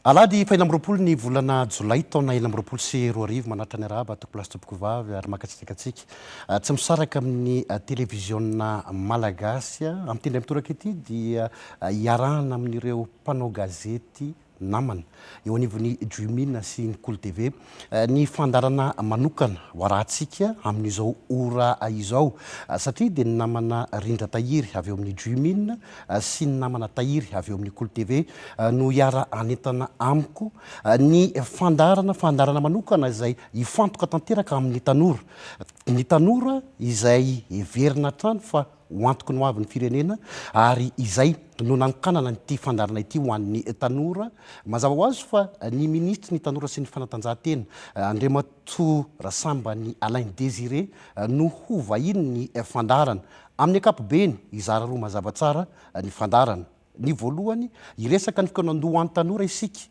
Alady faina amroapolo ny volana jolay taona ela amroapolo sy roa arivo manatra ny araba toko plasy toboko vavy ary makatsikatsika tsy misaraka amin'ny télévision malagasy amin'ny teny mitoraka ity dia iarahana amin'ireo mpanao gazety namana eo anivon'ny Jumin sy ny Cool TV ny fandarana manokana hoarahantsika amin'izao ora izao satria dia ny namana Rindra Tahiry avy eo amin'ny Jumin sy ny namana Tahiry avy eo amin'ny Cool TV no hiara anentana amiko ny fandarana manokana izay ifantoka tanteraka amin'ny tanora. Ny tanora izay heverina hatrany fa hoantoky ny ho avy ny firenena ary izay no nankanana nyity fandarana ity ho an'ny tanora. Mazava ho azy fa ny ministry ny tanora sy ny fanatanjahantena Andriamatoa Rasambany Alain Désiré no ho vahiny ny fandarana. Amin'ny ankapobeny izara roa mazava tsara ny fandarana. Ny voalohany iresaka ny fikonandoha an'ny tanora isika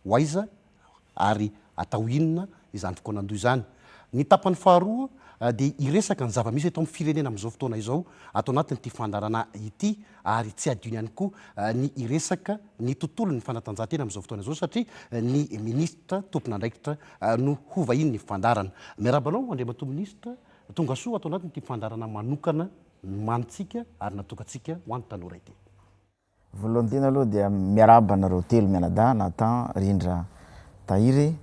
ho aiza ary atao inona izany fikonandoha izany. Ny tapany faharoa dia iresaka ny zava-misy eto amin'ny firenena amin'izao fotoana izao atao anatin'ity fandarana ity ary tsy adino ihany koa ny iresaka ny tontolon'ny fanatanjahantena amin'izao fotoana izao satria ny ministra tompon'andraikitra no ho vahiny ny fandarana. Miarabanao Andriamatoa ministra, tonga soa atao anatin'ity fandarana manokana manitsika ary natokantsika ho an'ny tanora ity. Voalohany tena aloha dia miaraba anareo telo mianadahy Nathan, Rindra, Tahiry.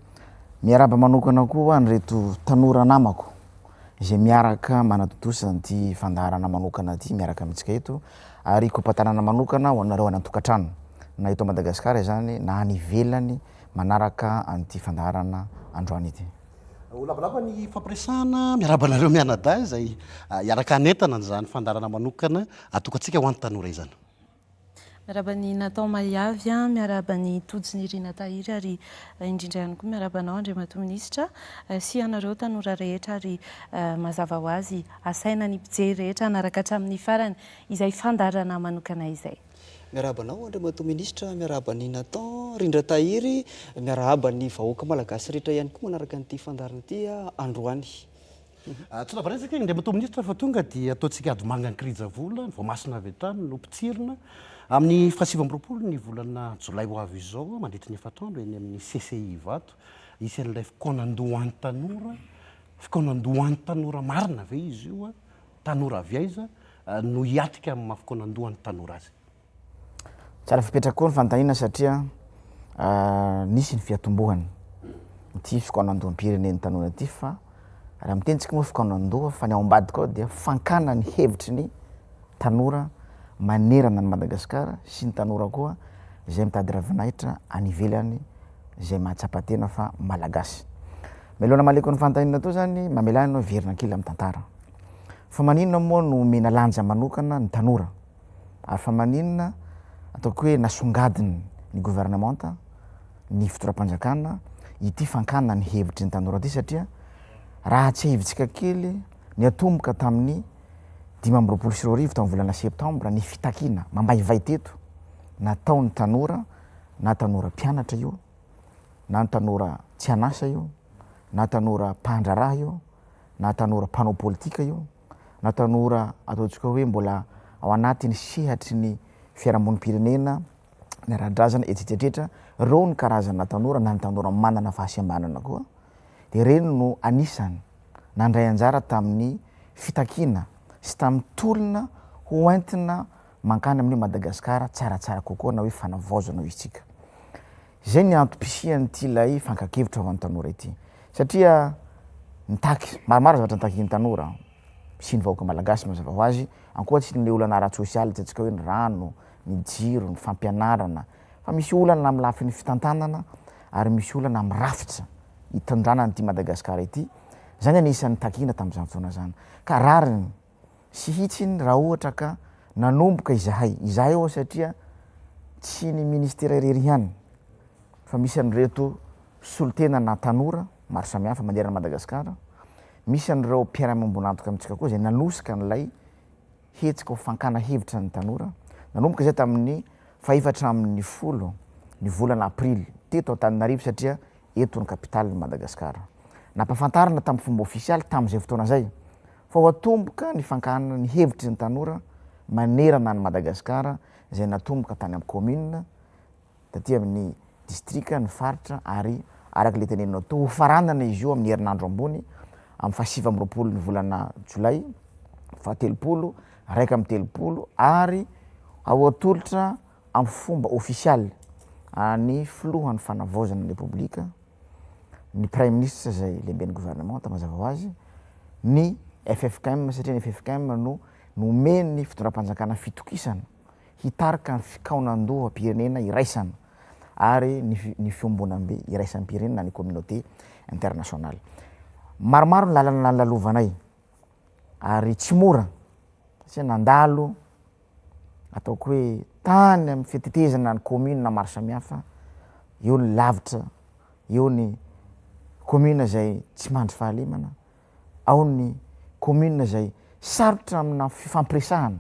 Miaraba manokana koa an'ireto tanora namako izay miaraka manatotosa an'ity fandarana manokana ity miaraka amintsika eto ary kompatanana manokana ho anareo any an-tokantrano na eto Madagasikara izany na any ivelany manaraka an'ity fandarana androany ity. Ho lavalava ny fampiresahana miaraba anareo mianadahy izay hiaraka anentana n'izany fandarana manokana atokantsika ho an'ny tanora izany. Miaraba ny Nathan Maiavy, miaraba ny Todiny Rina Tahiry ary indrindra ihany koa miaraba anao Andriamatoa ministra sy anareo tanora rehetra ary mazava ho azy asaina ny mpijery rehetra anaraka hatramin'ny farany izay fandarana manokana izay. Miaraba anao Andriamatoa ministra, miaraba ny Nathan, Rindra Tahiry, miaraba ny vahoaka malagasy rehetra ihany koa manaraka an'ity fandarana ity androany. Tsy lavaretsaka Andriamatoa ministra fa tonga dia ataontsika adomanga ny Krijavola, ny Voamasina avy hatrany no Pitsirina amin'ny fahasivy amby roapolo ny volana jolay ho avy izao mandritra ny efatrandro eny amin'ny CCI Ivato isan'ilay fikonandohan'ny tanora, fikonandohan'ny tanora marina ve izy io tanora avy aiza no hiatrika amin'ny mahafikonandohan'ny tanora azy. Tsara fipetraka koa ny fantahina satria nisy ny fiatombohany ity fikonandoham-pirenen'ny tanora ity fa raha amin'ny tentsika moa fikonandoha fa ny ao ambadika ao dia fankana ny hevitry ny tanora manerana ny Madagasikara sy ny tanora koa izay mitady ravinahitra any ivelany izay mahatsapa-tena fa malagasy. Mialoana maleko ny fantahina tao zany mamelana anao verina kely amin'ny tantara. Fa maninona moa no mena lanja manokana ny tanora ary fa maninona ataoko hoe nasongadiny ny gouvernemanta ny fitoram-panjakana ity fankana ny hevitry ny tanora ity satria raha tsy hevitsika kely ny atomboka tamin'ny 2024 tamin'ny volana septambra ny fitakina mambaivay teto nataon'ny tanora na tanora mpianatra io na ny tanora tsy anasa io na tanora mpandraraha io na tanora mpanao politika io na tanora ataontsika hoe mbola ao anatin'ny sehatry ny fiarahamonim-pirenena ny ara-drazana etsetretra reo ny karazana tanora na ny tanora manana fahasembanana koa dia reny no anisany nandray anjara tamin'ny fitakina sy tamin'ny tolona ho entina mankany amin'ny Madagasikara tsaratsara kokoa na hoe fanavaozana ho isika. Izay ny antom-pisiany ity ilay fankakevitra ho an'ny tanora ity satria nitaky maromaro zavatra nitaky ny tanora sy ny vahoaka malagasy mazava ho azy ankoatsy ny olana ara-tsosialy atsika hoe ny rano, ny jiro, ny fampianarana fa misy olana amin'ny lafin'ny fitantanana ary misy olana amin'ny rafitra hitondrana n'ity Madagasikara ity. Zany anisan'ny takina tamin'izany fotoana zany ka rariny sy hitsiny raha ohatra ka nanomboka izahay eo satria tsy ny ministera irery ihany fa misy an'ireto solotena na tanora maro samihafa mandeha ny Madagasikara, misy an'ireo mpiara-miombonantoka amintsika koa izay nanosika n'ilay hetsika ho fankana hevitra ny tanora. Nanomboka izay tamin'ny faefatra amin'ny folo ny volana aprily teto Antananarivo satria eto ny kapitaly Madagasikara. Nampafantarina tamin'ny fomba ofisialy tamin'izay fotoana zay fa ho atomboka ny fankana ny hevitry ny tanora manerana ny Madagasikara izay natomboka tany amin'ny commune taty amin'ny distrika ny faritra ary araka le teneninao to ho farandana izy io amin'ny herinandro ambony amin'ny fahasivy amby roapolo ny volana jolay fahatelopolo raika amby telopolo ary ao atolotra amin'ny fomba ofisialy ny filohan'ny fanavaozana ny repoblika ny premier ministre zay lehiben'ny gouvernement tamazava ho azy ny FFKM satria ny FFKM no nomeny fitondram-panjakana fitokisana hitarika ny fikaonan-doha pirenena iraisana ary ny fiombonam-be iraisan'ny pirenena ny communauté internationale maromaro ny lalana lalovanay ary tsy mora satria nandalo ataoko hoe tany amin'ny fitetezana ny commune maro samihafa eo ny lavitra eo ny commune zay tsy mandry fahalemana ao ny commune zay sarotra amina fifampiresahana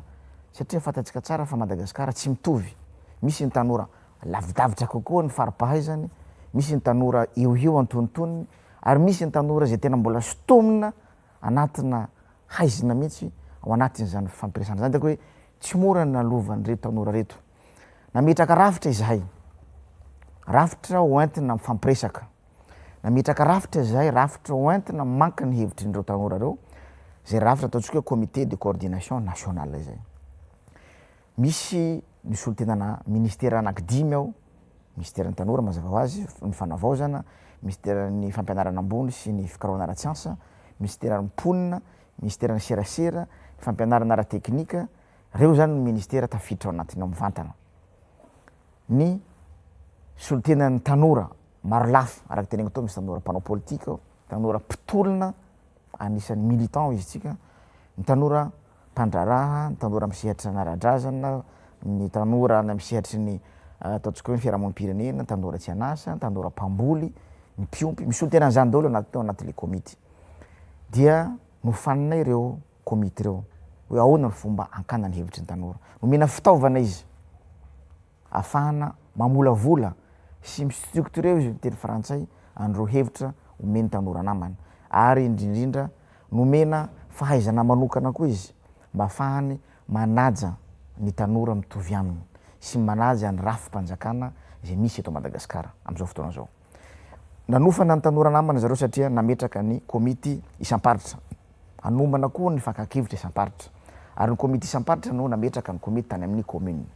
satria fantatsika tsara fa Madagasikara tsy mitovy misy ny tanora lavidavitra kokoa ny faripahaizany misy ny tanora eo antonontonony ary misy ny tanora zay tena mbola sotomina anatina haizina mihitsy ao anatin'izany fifampiresahana zany hoe tsy mora nalovan'ireto tanora reto nametraka rafitra izahay rafitra hoentina mifampiresaka nametraka rafitra izahay rafitra hoentina manka ny hevitry n'ireo tanora reo zay rafitra ataontsika hoe comité de coordination nationale zay misy ny solotenana ministera anankidimy ao ministeran'ny tanora mazava ho azy ny fanavaozana ministeran'ny fampianarana ambony sy ny fikarohana ara-tsiansa ministeran'ny mponina ministeran'ny serasera ny fampianarana ara-teknika reo zany ny ministera tafiditra ao anatiny mivantana ny solotenan'ny tanora maro lafo araky tenegna tao misy tanora mpanao politika ao tanora mpitolona anisan'ny militant izy tsika ny tanora mpandraraha ny tanora misehatra nara-drazana ny tanora misehatra ny ataontsika hoe ny fiarahamonim-pirenena ny tanora tsy anasa ny tanora mpamboly ny mpiompy misy olo tena an'izany daholo tao anaty le komity dia nofaninay ireo komity ireo hoe ahoana ny fomba hankana ny hevitry ny tanora nomena fitaovana izy ahafahana mamolavola sy mistructuré izy teny frantsay andreo hevitra omeny tanora namany ary indrindrindra nomena fahaizana manokana koa izy mba ahafahany manaja ny tanora mitovy aminy sy manaja ny rafim-panjakana zay misy eto Madagasikara am'izao fotoana zao nanofana ny tanora namana zareo satria nametraka ny komity isam-paritra anomana koa ny fankakevitra isam-paritra ary ny komity isam-paritra no nametraka ny komity tany amin'ny commune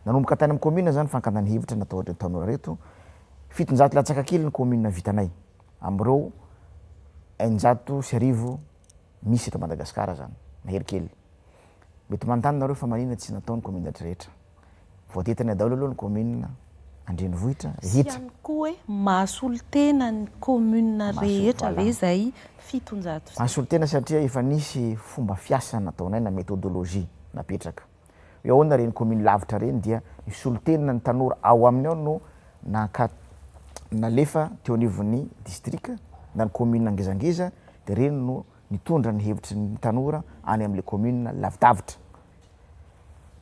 nanomboka tany amin'ny commune zany fankana ny hevitra natao ireo tanora reto 700 latsaka kely ny commune vitanay am'ireo 100 misy eto Madagasikara zany mahery kely mety manontany nareo fa manina tsy nataony commune rehetra voatetany daholo aloha ny commune Andrenivohitra rehetra koa hoe mahasolo tena ny commune rehetra ve zay 700 mahasolo tena satria efa nisy fomba fiasa nataonay na méthodologie napetraka hoe ahoana reny commune lavitra reny dia nisolo tena ny tanora ao aminy ao no nalefa teo anivon'ny district na ny commune angezangeza de reny no nitondra ny hevitry ny tanora any am'le commune lavidavitra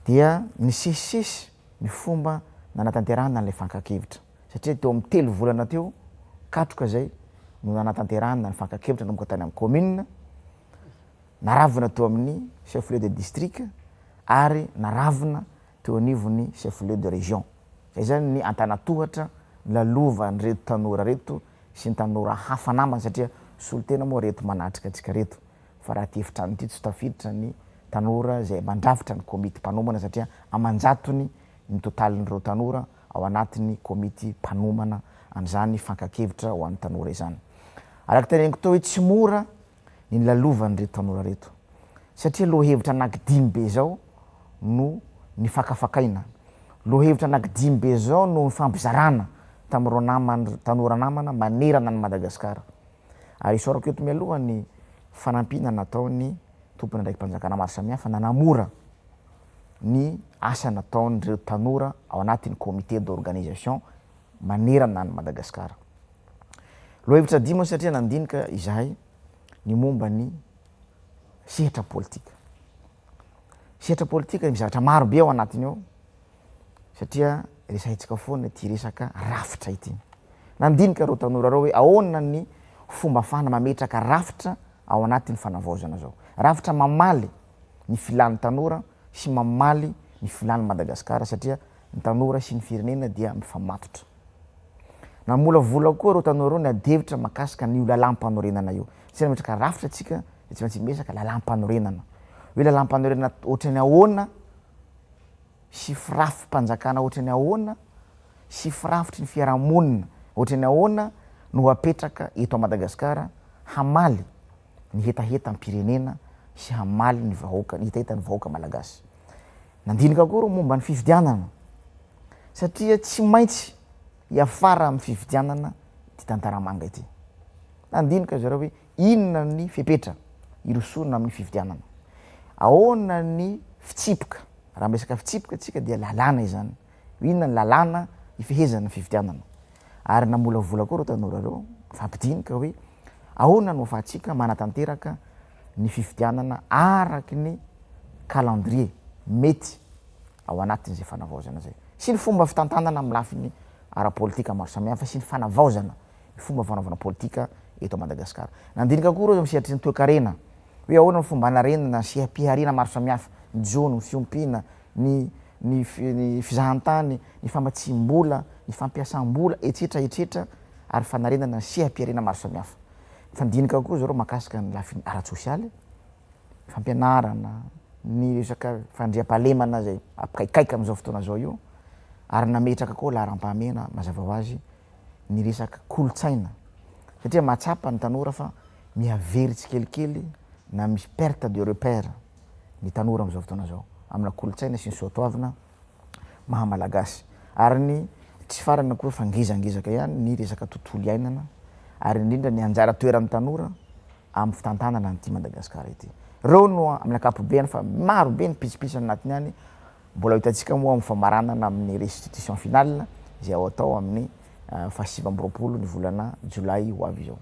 dia nisesisesy ny fomba nanatanterahana an'le fankakevitra satria teo amin'ny 3 volana teo katroka zay no nanatanterahana ny fankakevitra nanomboka tany amin'ny commune naravina teo amin'ny chef lieu de district ary naravina teo anivon'ny chef lieu de région zay zany ny antanatohatra lalova ny reto tanora reto sy ny tanora hafa namana satria solo tena moa reto manatrika atsika reto fa raha tefitra ty tsy tafiditra ny tanora zay mandrafitra ny komity mpanomana satria amanjatony ny totalin'ireo tanora ao anatin'ny komity mpanomana an'izany fankakevitra ho an'ny tanora izany araky teneniko tao hoe tsy mora ny lalovan'ny reto tanora reto satria lohahevitra anankidimy be zao no ny fakafakaina lohahevitra anankidimy be zao no ny fampizarana tamin'ireo namana tanora namana manerana ny Madagasikara ary isorako eto mialoha ny fanampina nataony tompony ndraiky mpanjakana maro samihafa nanamora ny asa nataon'ireo tanora ao anatin'ny comité d'organisation manerana ny Madagasikara lohahevitra dimy satria nandinika izahay ny momba ny sehatra politika mizavatra maro be ao anatiny ao satria resahintsika foana ty resaka rafitra ity nandinika reo tanora reo hoe ahoana ny fomba fana mametraka rafitra ao anatin'ny fanavaozana zao rafitra mamaly ny filan'ny tanora sy mamaly ny filan'ny Madagasikara satria ny tanora sy ny firenena dia mifamatotra namolavola koa reo tanora reo ny adevitra makasika ny io lalam-panorenana io tsy metraka rafitra atsika de tsy maintsy mesaka lalam-panorenana hoe lalam-panorenana ohatrany ahoana sy firafim-panjakana ohatrany ahoana sy firafitry ny fiarahamonina ohatrany ahoana no apetraka eto a Madagasikara hamaly ny hetaheta am-pirenena sy hamaly ny vahoaka ny hetaheta ny vahoaka malagasy. Nandinika koa reo momba ny fifidianana satria tsy maintsy hiafara amin'ny fifidianana ty tantaramanga ity. Nandinika zareo hoe inona ny fepetra irosona amin'ny fifidianana, ahoana ny fitsipika, raha miresaka fitsipika tsika dia lalàna izany, inona ny lalàna ifehezana fifidianana. Ary namolavola koa reo tanora reo fampidinika hoe ahoana no ahafahantsika manatanteraka ny fifidianana araky ny calendrier mety ao anatin'izay fanavaozana zay sy ny fomba fitantanana amin'ny lafiny ara-politika maro samihafa sy ny fanavaozana ny fomba fanaovana politika eto Madagasikara. Nandinika koa reo misiatry ny toe-karena hoe ahoana ny fomba anarenana sy ampiharina maro samihafa ny jono, ny fiompiana, ny fizahantany, ny fambatsim-bola, ny fampiasam-bola etsetra ary fanarenana sy ampiharina maro samihafa. Fandinika koa zareo makasika ny lafiny ara-tsosialy, fampianarana, ny resaka fandriam-pahalemana zay apikaikaika am'izao fotoana zao io ary nametraka koa laharam-pahamena mazava ho azy ny resaka kolotsaina satria mahatsapa ny tanora fa mihavery tsikelikely na misy perte de repère ny tanora am'izao fotoana zao amina kolotsaina sy ny soatoavina mahamalagasy ary ny tsy farany koa fangezangezaka ihany ny resaka tontolo iainana ary indrindra ny anjara toeran'ny tanora amin'ny fitantanana an'ity Madagasikara ity. Reo no amin'ny ankapobeny fa maro be ny pitsipitsy anatiny any mbola hitantsika moa amin'ny famaranana amin'ny restitution finale izay ao atao amin'ny fahasivy amby roapolo ny volana Jolay ho avy izao.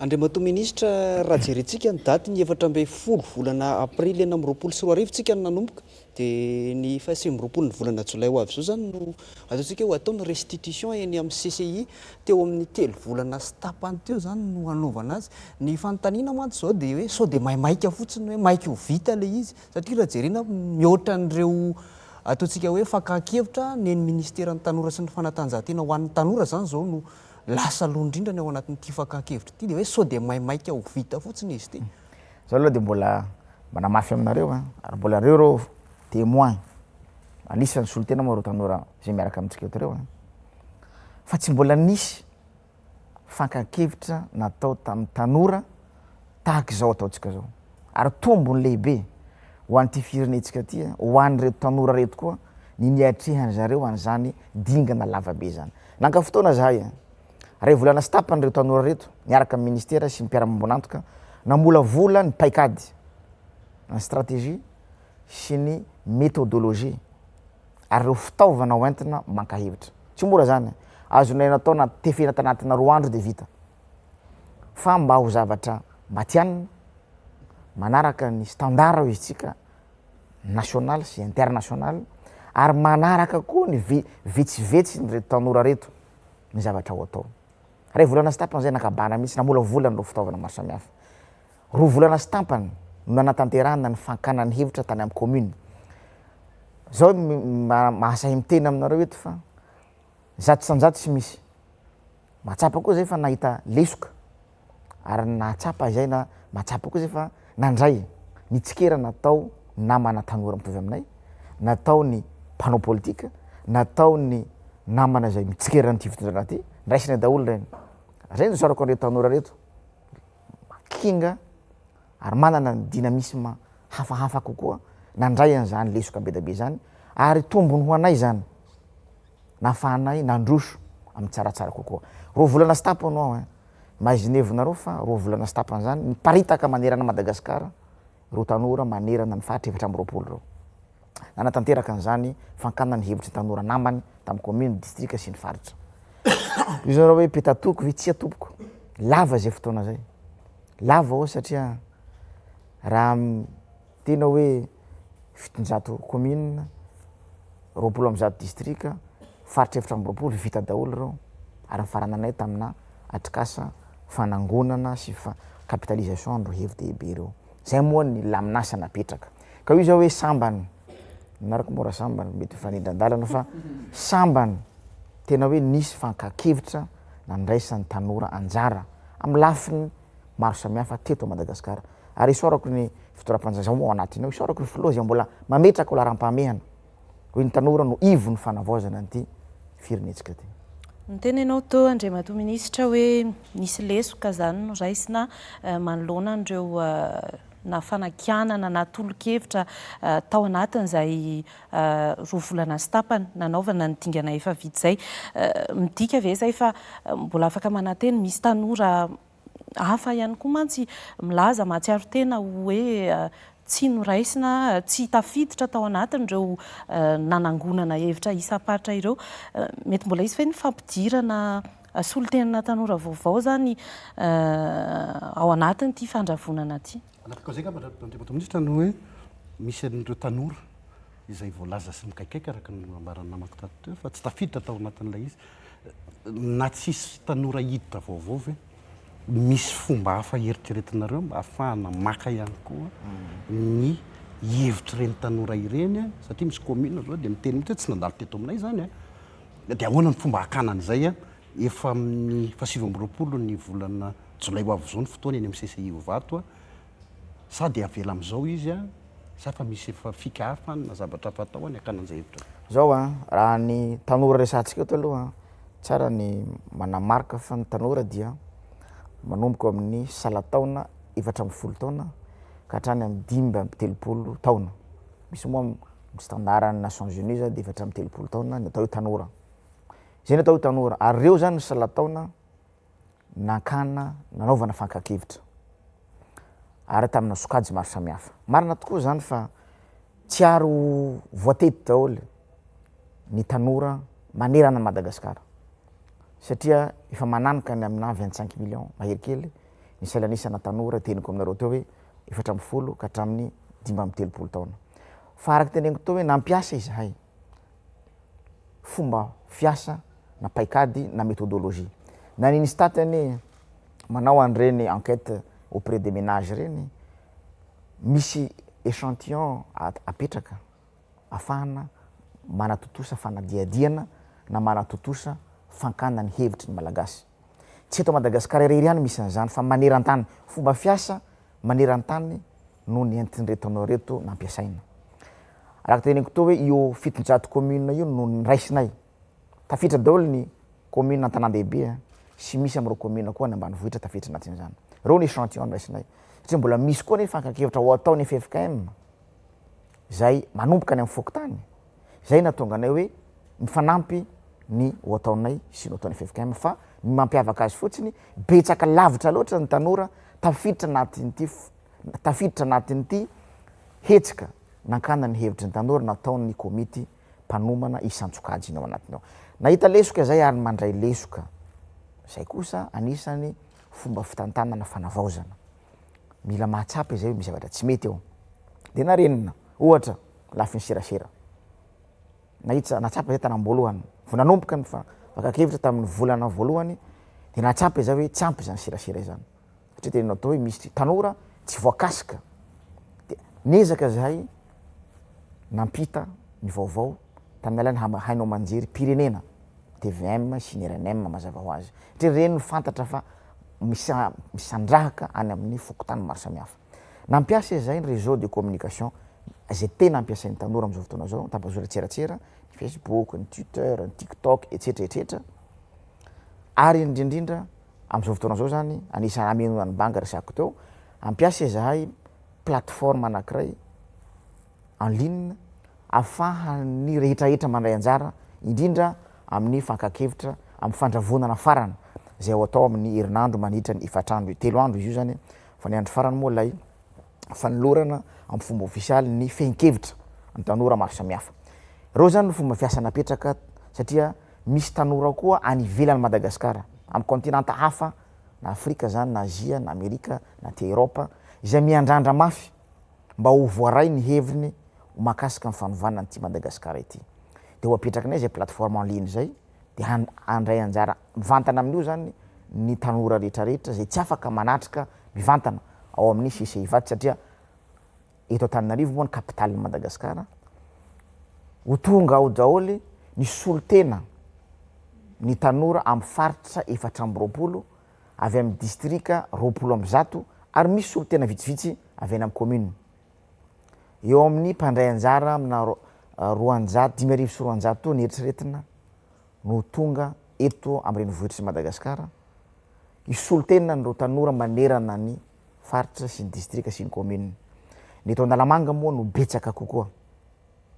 Andriamatoa Minisitra, raha jerentsika ny daty ny 14 volana Aprily 2024 tsika no nanomboka dia ny fahasivy amby roapolo ny volana Jolay ho avy izao zany no ataontsika hoe atao ny restitution eny amin'ny CCI teo amin'ny 3 volana sy tapany teo zany no hanaovana azy. Ny fanontaniana mantsy zao dia hoe sao dia maimaika fotsiny hoe maika ho vita le izy satria raha jerena mihoatra an'ireo ataontsika hoe fakakevitra ny ministeran'ny tanora sy ny fanatanjahantena ho an'ny tanora zany zao no lasa aloha indrindra ny ao anatin'ity fakakevitra ity dia hoe sao dia maimaika ho vita fotsiny izy ity. Zao aloha dia mbola manamafy aminareo ary mbola reo témoin anisan'ny solotena moa reo tanora zay miaraka amintsika eto reo fa tsy mbola nisy fakakevitra natao tamin'ny tanora tahaka izao ataontsika zao ary tombony lehibe ho an'ity firenentsika ty ho an'reto tanora reto koa ny niatrehany zareo an'izany dingana lavabe zany. Nanka fotoana zahay ray volana sy tapany reo tanora reto niaraka amin'ny ministera sy ny mpiara-mambonantoka namolavola ny paikady ny stratégie sy ny méthodologie ary reo fitaovana hoentina mankahevitra tsy mora zany azonay natao na tefena tanatina 2 andro dia vita fa mba ho zavatra matianina manaraka ny standard izitsika national sy international ary manaraka koa ny vetsivetsy ny reto tanora reto ny zavatra ho atao. Ray volana sy tapany zay nakabana mihitsy namolavolany reo fitaovana maro samihafa. 2 volana sy tapany no nanatanterahana ny fankanany hevitra tany amin'ny commune. Zao mahasahy miteny aminareo eto fa zato sanjato sy misy mahatsapa koa zay fa nahita lesoka ary nahatsapa zay na mahatsapa koa zay fa nandray nitsikera natao namana tanora mitovy aminay, natao ny mpanao politika, natao ny namana zay mitsikera n'ity fitondrana ty ndraisina daholo reny. Reny sorako an'reto tanora reto kinga ary manana ny dynamisme hafahafa kokoa nandray an'izany lesoka be da be zany ary tombony ho anay zany nafahanay nandroso amin'ny tsaratsara kokoa. 2 volana sy tapany ao imaginevonareo fa 2 volana sy tapany zany niparitaka manerana Madagasikara reo tanora manerana ny fahatra 720 reo nanatanteraka an'izany fankanany hevitra tanora namany tamin'ny commune district sy ny faritra. Io zany hoe petatoko ve tsy atopoko lava zay fotoana zay lava ao satria raha tena hoe 700 commune 20 district faritra 720 vita daholo reo ary farananay tamina atrikasa fanangonana sy capitalisation andro hevy reo zay moa ny laminasa napetraka ka io zao hoe sambany naraka mora sambany mety fanindran-dalana fa sambany tena hoe nisy fankakevitra nandraisan'ny tanora anjara amin'ny lafiny maro samihafa teto Madagasikara. Ary isaorako ny fitoram-panjaka ao anatiny ao, isaorako ny filoha zay mbola mametraka olo aram-pahamehana hoe ny tanora no ivo ny fanavaozana an'ity firenetsika ty. Nitenenao teo Andriamatoa Minisitra hoe nisy lesoka zany no raisina manoloana andreo na fanakianana na tolo-kevitra tao anatin'izay 2 volana sy tapany nanaovana ny dingana efa vita zay. Midika ve zay fa mbola afaka mananteny misy tanora hafa ihany koa mantsy milaza mahatsiaro tena hoe tsy noraisina, tsy tafiditra tao anatin'ireo nanangonana hevitra isam-paritra ireo. Mety mbola izy fe ny fampidirana solotenana tanora vaovao zany ao anatin'ity fandravonana ty. Anapaka zay Andriamatoa Minisitra no hoe misy an'ireo tanora izay voalaza sy mikaikaika araka ny ambarany namako tato teo fa tsy tafiditra tao anatin'ilay izy. Na tsisy tanora hiditra vaovao ve misy fomba hafa eritreretinareo mba ahafahana maka ihany koa ny hevitra ireny tanora ireny satria misy commune zao dia miteny mihitsy tsy nandalo teto aminay zany dia ahoana ny fomba hakanan'izay efa amin'ny 7 ny volana jolay ho avy zao ny fotoana eny amin'ny CCI Ovato sady avela amin'izao izy sa fa misy efa fikafany na zavatra fatao any hakanan'izay hevitra zao raha ny tanora resantsika eto aloha tsara ny manamarika fa ny tanora dia manomboka amin'ny salataona 7 taona ka hatrany amin'ny 5 taona. Misy moa amin'ny standardany Nations Unies dia 7 taona ny atao hoe tanora. Zay ny atao hoe tanora. Ary reo zany ny salataona nakana nanaovana fankakevitra. Ary tamina sokajy maro samihafa. Marina tokoa zany fa tsy aro voatety daholo ny tanora manerana Madagasikara. Satria efa mananika ny amina 25 millions mahery kely ny salanisana tanora teniko aminareo teo hoe 7 ka hatramin'ny 5 taona. Fa araka teneniko teo hoe nampiasa izahay fomba fiasa na paikady na méthodologie. Na nisy tatany manao an'ireny enquête auprès des ménages reny misy échantillon apetraka afahana manatotosa fanadiadiana na manatotosa fankana ny hevitry ny malagasy. Tsy eto Madagasikara irery ihany misy an'izany fa maneran-tany fomba fiasa maneran-tany no ny entin'ireto reto nampiasaina. Araka teneniko teo hoe io 700 commune io no niraisinay. Tafiditra daholo ny commune an-tanan-dehibe sy misy amin'ireo commune koa ny ambanivohitra tafiditra anatin'izany. Reo ny échantillon niraisinay. Satria mbola misy koa ny fankakevitra ho ataony FFKM zay manomboka ny amin'ny fokotany. Zay natonga anay hoe mifanampy ny ho ataonay sy ny ataon'ny FFKM fa ny mampiavaka azy fotsiny betsaka lavitra loatra ny tanora tafiditra anatin'ity hetsika nankana ny hevitry ny tanora nataon'ny komity mpanomana isan-tsokajy ao anatiny ao. Nahita lesoka zay ary mandray lesoka. Zay kosa anisany fomba fitantanana fanavaozana. Mila mahatsapa zay misy zavatra tsy mety eo. Dia narenina ohatra lafiny serasera. Natsapa zay tanam-boalohany. Vao nanomboka ny fankakevitra tamin'ny volana voalohany dia natsapa zay hoe tsy ampy zany serasera zany. Satria tena atao hoe misy tanora tsy voakasika. Dia niezaka zahay nampita ny vaovao tamin'ny alalany hainao manjery pirenena TVM sy ny RNM mazava ho azy. Satria reny no fantatra fa misandrahaka any amin'ny fokotany maro samihafa. Nampiasa zay ny réseau de communication zay tena ampiasain'ny tanora amin'izao fotoana zao tapazotra tseratsera ny Facebook, ny Twitter, ny TikTok etc. Ary indrindra amin'izao fotoana zao zany anisany amenona ny banga resako teo ampiasa zahay plateforme anankiray en ligne ahafahan'ny rehetrarehetra mandray anjara indrindra amin'ny fankakevitra amin'ny fandravonana farany zay ho atao amin'ny herinandro manitra ny 4 andro 3 andro izy io zany fa ny andro farany moa lay fanolorana amin'ny fomba ofisialy ny fehin-kevitra ny tanora maro samihafa. Reo zany no fomba fiasa napetraka satria misy tanora koa any ivelan'ny Madagasikara amin'ny kontinanta hafa na Afrika zany na Azia na Amerika na ty Eropa izay miandrandra mafy mba ho voaray ny hevriny makasika ny fanovana an'ity Madagasikara ity. Dia ho apetrakinay zay plateforme en ligne zay dia handray anjara mivantana amin'io zany ny tanora rehetrarehetra zay tsy afaka manatrika mivantana ao amin'ny CCI Ovato satria eto Antananarivo moa ny kapitaly Madagasikara ho tonga ao daholy ny solotena ny tanora amin'ny faritra 420 avy amin'ny distrika 20 ary misy olo tena vitsivitsy avy any amin'ny commune. Eo amin'ny mpandray anjara amina 200 ny eritreretina no tonga eto amin'ny renivohitra Madagasikara isolo tena nireo tanora manerana ny faritra sy ny distrika sy ny commune. Ny eto Analamanga moa no betsaka kokoa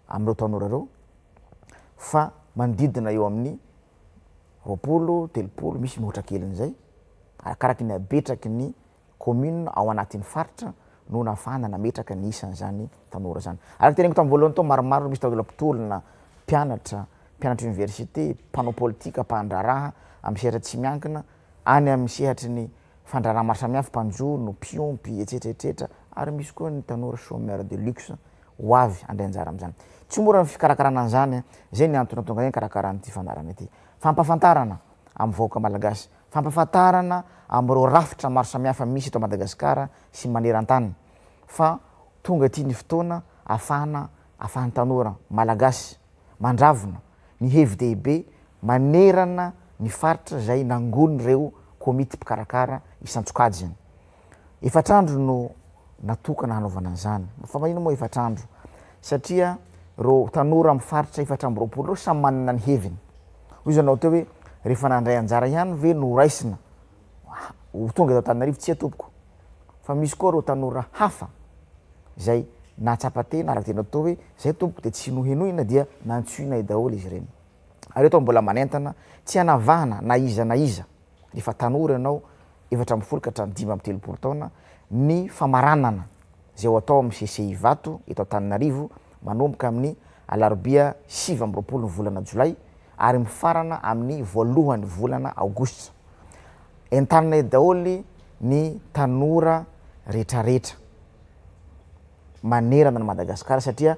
amin'ireo tanora reo fa manodidina eo amin'ny 20-30 misy mihoatra kelin'izay arakaraky ny abetraky ny commune ao anatin'ny faritra no nafahana nametraka ny isan'izany tanora zany. Araky teneniko tamin'ny voalohany tao maromaro misy taolam-pitolona mpianatra université, mpanao politika, mpandraraha amin'ny sehatra tsy miankina any amin'ny sehatry ny fandraraha maro samihafa, mpanjono, mpiompy etsetretra ary misy koa ny tanora chômeur de luxe ho avy andray anjara amin'izany. Tsy mora ny fikarakarana an'izany zay ny antony tonga ny karakaran'ity fandarana ity. Fampafantarana amin'ny vahoaka malagasy, fampafantarana amin'ireo rafitra maro samihafa misy eto Madagasikara sy maneran-tany fa tonga ity ny fotoana afahan'ny tanora malagasy mandravona ny hevi-dehibe manerana ny faritra zay nangonireo komity mpikarakara isan-tsokajy zany. Efatrandro no natokana hanaovana an'izany. Fa manino moa efatrandro? Satria reo tanora amin'ny faritra 420 reo samy manana ny heviny. Hoy zanao teo hoe rehefa nandray anjara ihany ve no raisina tonga eto Antananarivo tsy atompoko. Fa misy koa reo tanora hafa zay natsapa-tena araky tena atao hoe zay tompoko dia tsy nohenoina dia nantsoina daholo izy ireny. Ary atao mbola manentana tsy hanavahana na iza rehefa tanora ianao 4 ka hatramin'ny 5 taona ny famaranana zay ho atao amin'ny CCI Vato eto Antananarivo manomboka amin'ny alarobia 7 ny volana Jolay ary mifarana amin'ny 1 volana Aogositra. Entanina daholo ny tanora rehetrarehetra manerana ny Madagasikara satria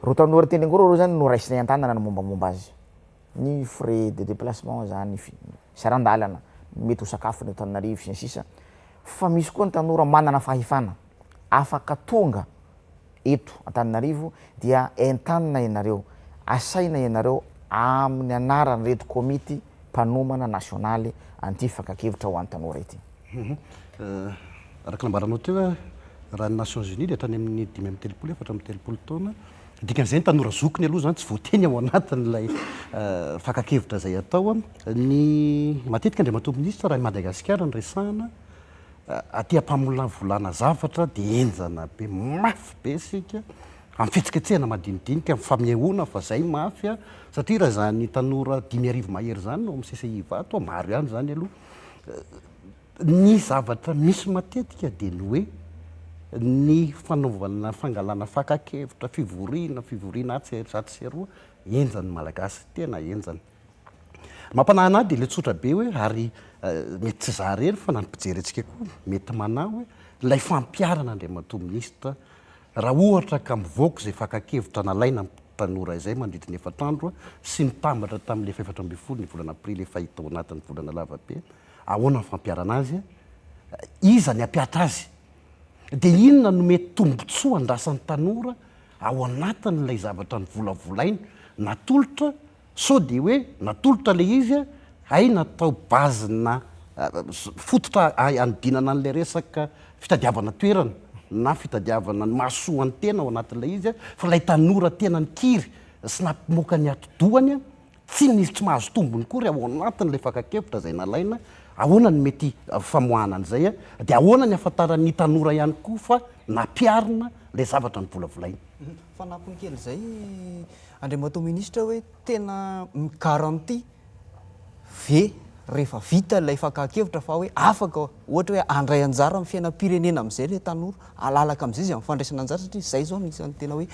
reo tanora teny angoro reo zany no raisina entanana ny mombamomba azy. Ny frais de déplacement zany sarandalana mety ho sakafo ny Antananarivo sy ny sisa. Fa misy koa ny tanora manana fahefana afaka tonga eto Antananarivo dia entanina ianareo, asaina ianareo amin'ny anarany reto komity mpanomana nasionaly anty fankakevitra ho an'ny tanora ity. Araka lambaranao teo raha ny Nations Unies dia tany amin'ny 5-30 taona dikan'izay ny tanora zokiny aloha zany tsy voateny ao anatin'ilay fankakevitra zay atao. Ny matetika andriamatompo minisitra raha i Madagasikara ny resahana aty ampamolavolana zavatra dia enjana be mafy be sika amin'ny fihetsiketsehana madinidinika amin'ny famehoana fa zay mafy satria raha zany tanora 5,000 mahery zany no amin'ny CCI Vato maro ihany zany aloha ny zavatra misy matetika dia ny hoe ny fanaovana fangalana fankakevitra fivoriana atseroa enjany malagasy tena enjany. Mampanahana dia le tsotra be hoe ary mety tsy za rery fa nampijery antsika koa mety manao hoe lay fampiarana andriamatompo minisitra raha ohatra ka mivoaka zay fankakevitra nalaina tanora izay mandritry ny efatrandro sy mitambatra tamin'le 14 ny volana aprily efa hita ao anatin'ny volana lavabe ahoana ny fampiarana azy iza ny ampiatra azy dia inona no mety tombotsoa andrasan'ny tanora ao anatin'ilay zavatra ny volavolaina natolotra sao dia hoe natolotra le izy hay natao bazina fototra anodinana an'ilay resaka fitadiavana toerana na fitadiavana ny mahasoa ny tena ao anatin'ilay izy fa ilay tanora tena ny kiry sy nampimoaka ny atodohany tsy nisy tsy mahazo tombony kory ao anatin'ilay fankakevitra zay nalaina ahoana ny mety famoahana an'izay dia ahoana ny afantaran'ny tanora ihany koa fa nampiarina lay zavatra ny volavolaina. Fanampiny kely zay andriamatompo minisitra hoe tena mikaranty ve rehefa vita ilay fankakevitra fa hoe afaka ohatra hoe andray anjara amin'ny fiainam-pirenena amin'izay le tanora alalaka amin'izay izy amin'ny fandraisana anjara satria zay zao nisan'ny tena hoe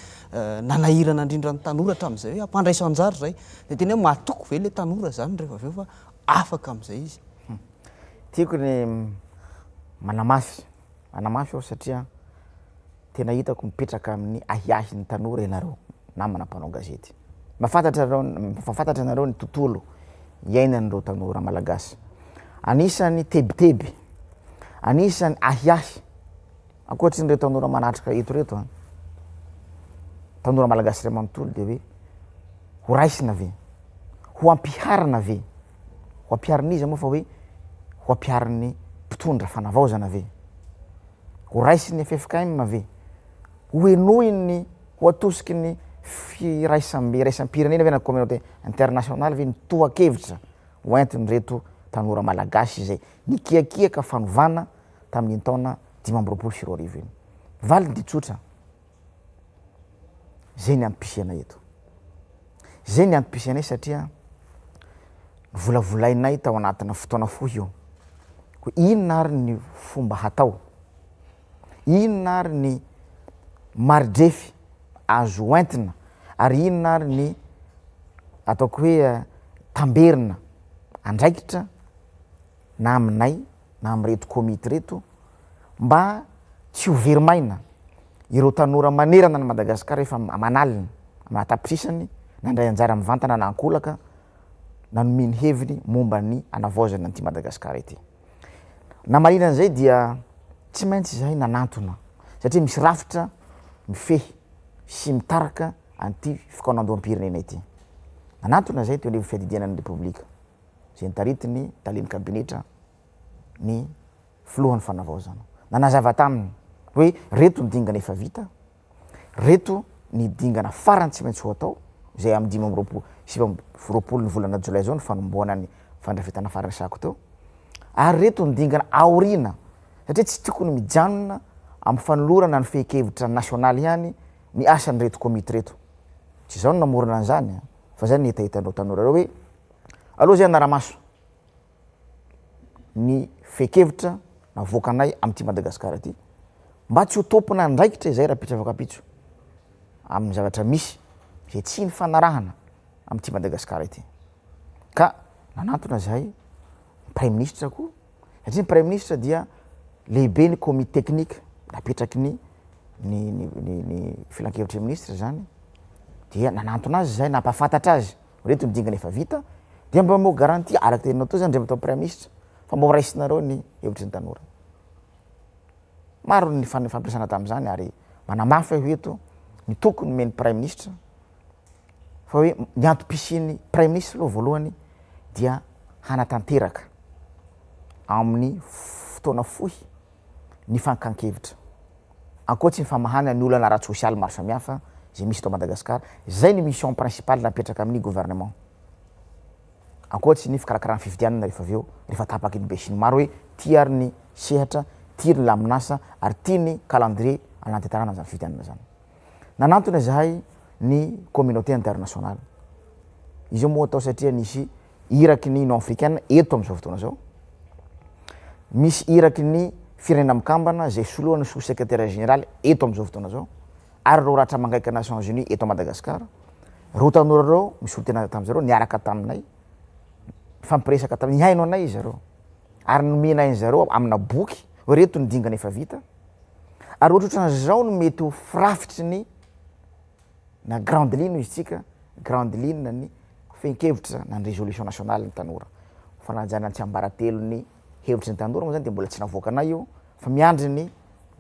nanahirana indrindra ny tanora hatramin'izay hoe ampandraisa anjara zay dia tena hoe matoko ve le tanora zany rehefa aveo fa afaka amin'izay izy. Tiako ny manamafy aho satria tena hitako mipetraka amin'ny ahiahin'ny tanora ianareo namana mpanao gazety. Mafantatra anareo ny tontolo iainan'ireo tanora malagasy. Anisany tebiteby, anisany ahiahy ankoatrin'ireo tanora manatrika eto reto tanora malagasy iray manontolo dia hoe ho raisina ve, ho ampiharina ve ho ampiarin'izy moa fa hoe ho ampiarin'ny mpitondra fanavaozana ve, ho raisiny FFKM ve, ho enoiny ho atosiky ny raisam-pirenena ve na communauté internationale ve ny tohan-kevitra ho entiny reto tanora malagasy zay nikiakiaka fanovana tamin'ny taona 2024 iny. Valiny dia tsotra, zay ny antom-pisy anay eto. Zay ny antom-pisy anay satria volavolainay tao anatina fotoana fohy io ko inona ary ny fomba hatao, inona ary ny maridrefy azo entina ary inona ary ny ataoko hoe tamberina andraikitra na aminay na amin'reto komity reto mba tsy ho verimaina ireo tanora manerana ny Madagasikara efa manalina manatapisisany nandray anjara mivantana na ankolaka nanomeny heviny momba ny anavaozana an'ity Madagasikara ity. Na maninana an'izay dia tsy maintsy zahay nanantona satria misy rafitra mifehy sy mitaraka an'ity fikaonandoam-pirenena ity. Nanantona zay teo anivon'ny fiadidianan'ny repoblika zay nitaritiny taliny kabinetra ny filohan'ny fanavaozana. Nanazava taminy hoe reto ny dingana efa vita, reto ny dingana farany tsy maintsy ho atao zay amin'ny 2024 ny volana jolay zao ny fanomboana ny fandrafetana farany sako teo, ary reto ny dingana aorina satria tsy tokony mijanona amin'ny fanolorana ny fehi-kevitra nasionaly ihany ny asan'ny reto komity reto. Tsy zao no namorona an'izany fa zany nihitahitanao tanora reo hoe aloha zay anaramaso ny fehi-kevitra navoakanay amin'ity Madagasikara ity mba tsy ho tompona andraikitra izay raha pitravakapitso amin'ny zavatra misy zay tsy ny fanarahana amin'ity Madagasikara ity. Ka nanantona zahay prime ministre koa satria ny prime ministre dia lehibe ny comité technique napetraky ny filan-kevitra ministre zany, dia nanantona azy zahay nampafantatra azy reto ny dingana efa vita dia mba mo garantie araka teninao tao zany rehefa atao prime ministre fa mba ho raisinareo ny hevitry ny tanora. Maro ny fampiasana tamin'izany ary manamafy hoe eto ny tokony men'ny prime ministre fa hoe ny antom-pisiny prime ministre aloha voalohany dia hanatanteraka amin'ny fotoana fohy ny fankan-kevitra ankoatsy ny famahana ny olana ara-tsosialy maro samihafa zay misy tao Madagasikara. Zay ny mission principale napetraka amin'ny gouvernement ankoatsy ny fikarakarana fifidianana rehefa aveo rehefa tapaky ny be sy ny maro hoe ty ary ny sehatra, ty ny laminasa ary ty ny calendrier anatanterahana zany fifidianana zany. Nanantona zahay ny communauté internationale izy io moa atao satria nisy iraky ny Union africaine eto amin'izao fotoana zao, misy iraky ny firenena mikambana zay soloana sous secrétaire général eto amin'izao fotoana zao, ary reo ratra mangaika Nations Unies eto Madagasikara. Reo tanora reo misy olo tena tamin'izareo niaraka taminay fampiresaka taminay nihaino anay izy zareo ary nomenay zareo amina boky hoe reto ny dingana efa vita ary ohatrohatran'izao no mety ho firafitry ny na grande ligne izy tsika grande ligne ny fehi-kevitra na ny résolution nationale ny tanora fanajana tsy ambaratelo ny hevitry ny tanora moa zany dia mbola tsy navoakanay io fa miandry ny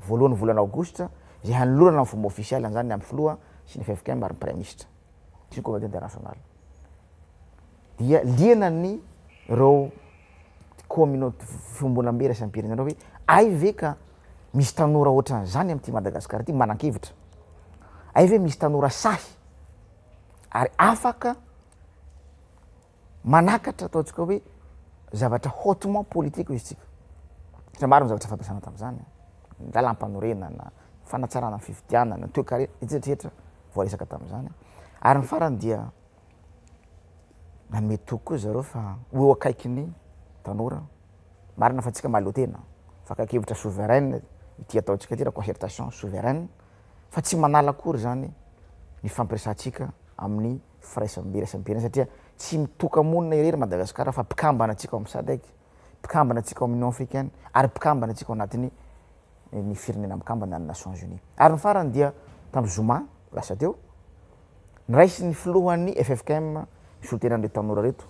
voalohan'ny volana aogositra zay hanolorana amin'ny fomba ofisialy an'izany amin'ny filoha sy ny FFKM ary ny prime ministre sy ny communauté internationale dia liana ny reo communauté fiombolambe raisam-pirenena hoe ay ve ka misy tanora ohatran'izany amin'ity Madagasikara ity manan-kevitra, ay ve misy tanora sahy ary afaka manakatra ataontsika hoe zavatra hautement politique izy tsika satria maro ny zavatra fampiasana tamin'izany lalam-panorena na fanatsarana ny fifidianana toe-karena etsetretra voaresaka tamin'izany. Ary ny farany dia nanome toky koa zareo fa ho akaiky ny tanora marina fa tsika mahaleo tena fakakevitra souveraine ity ataontsika ty raha concertation souveraine fa tsy manala akory zany ny fampiresantsika amin'ny firaisam-pirenena satria tsy mitoka-monina irery Madagasikara fa mpikambana atsika ao amin'ny SADC, mpikambana atsika ao amin'ny Union africaine ary mpikambana atsika ao anatin'ny ny firenena mikambana ny Nations Unies. Ary ny farany dia tamin'ny Zoma lasa teo niraisy ny filohan'ny FFKM misy olo tenan'ireo tanora reto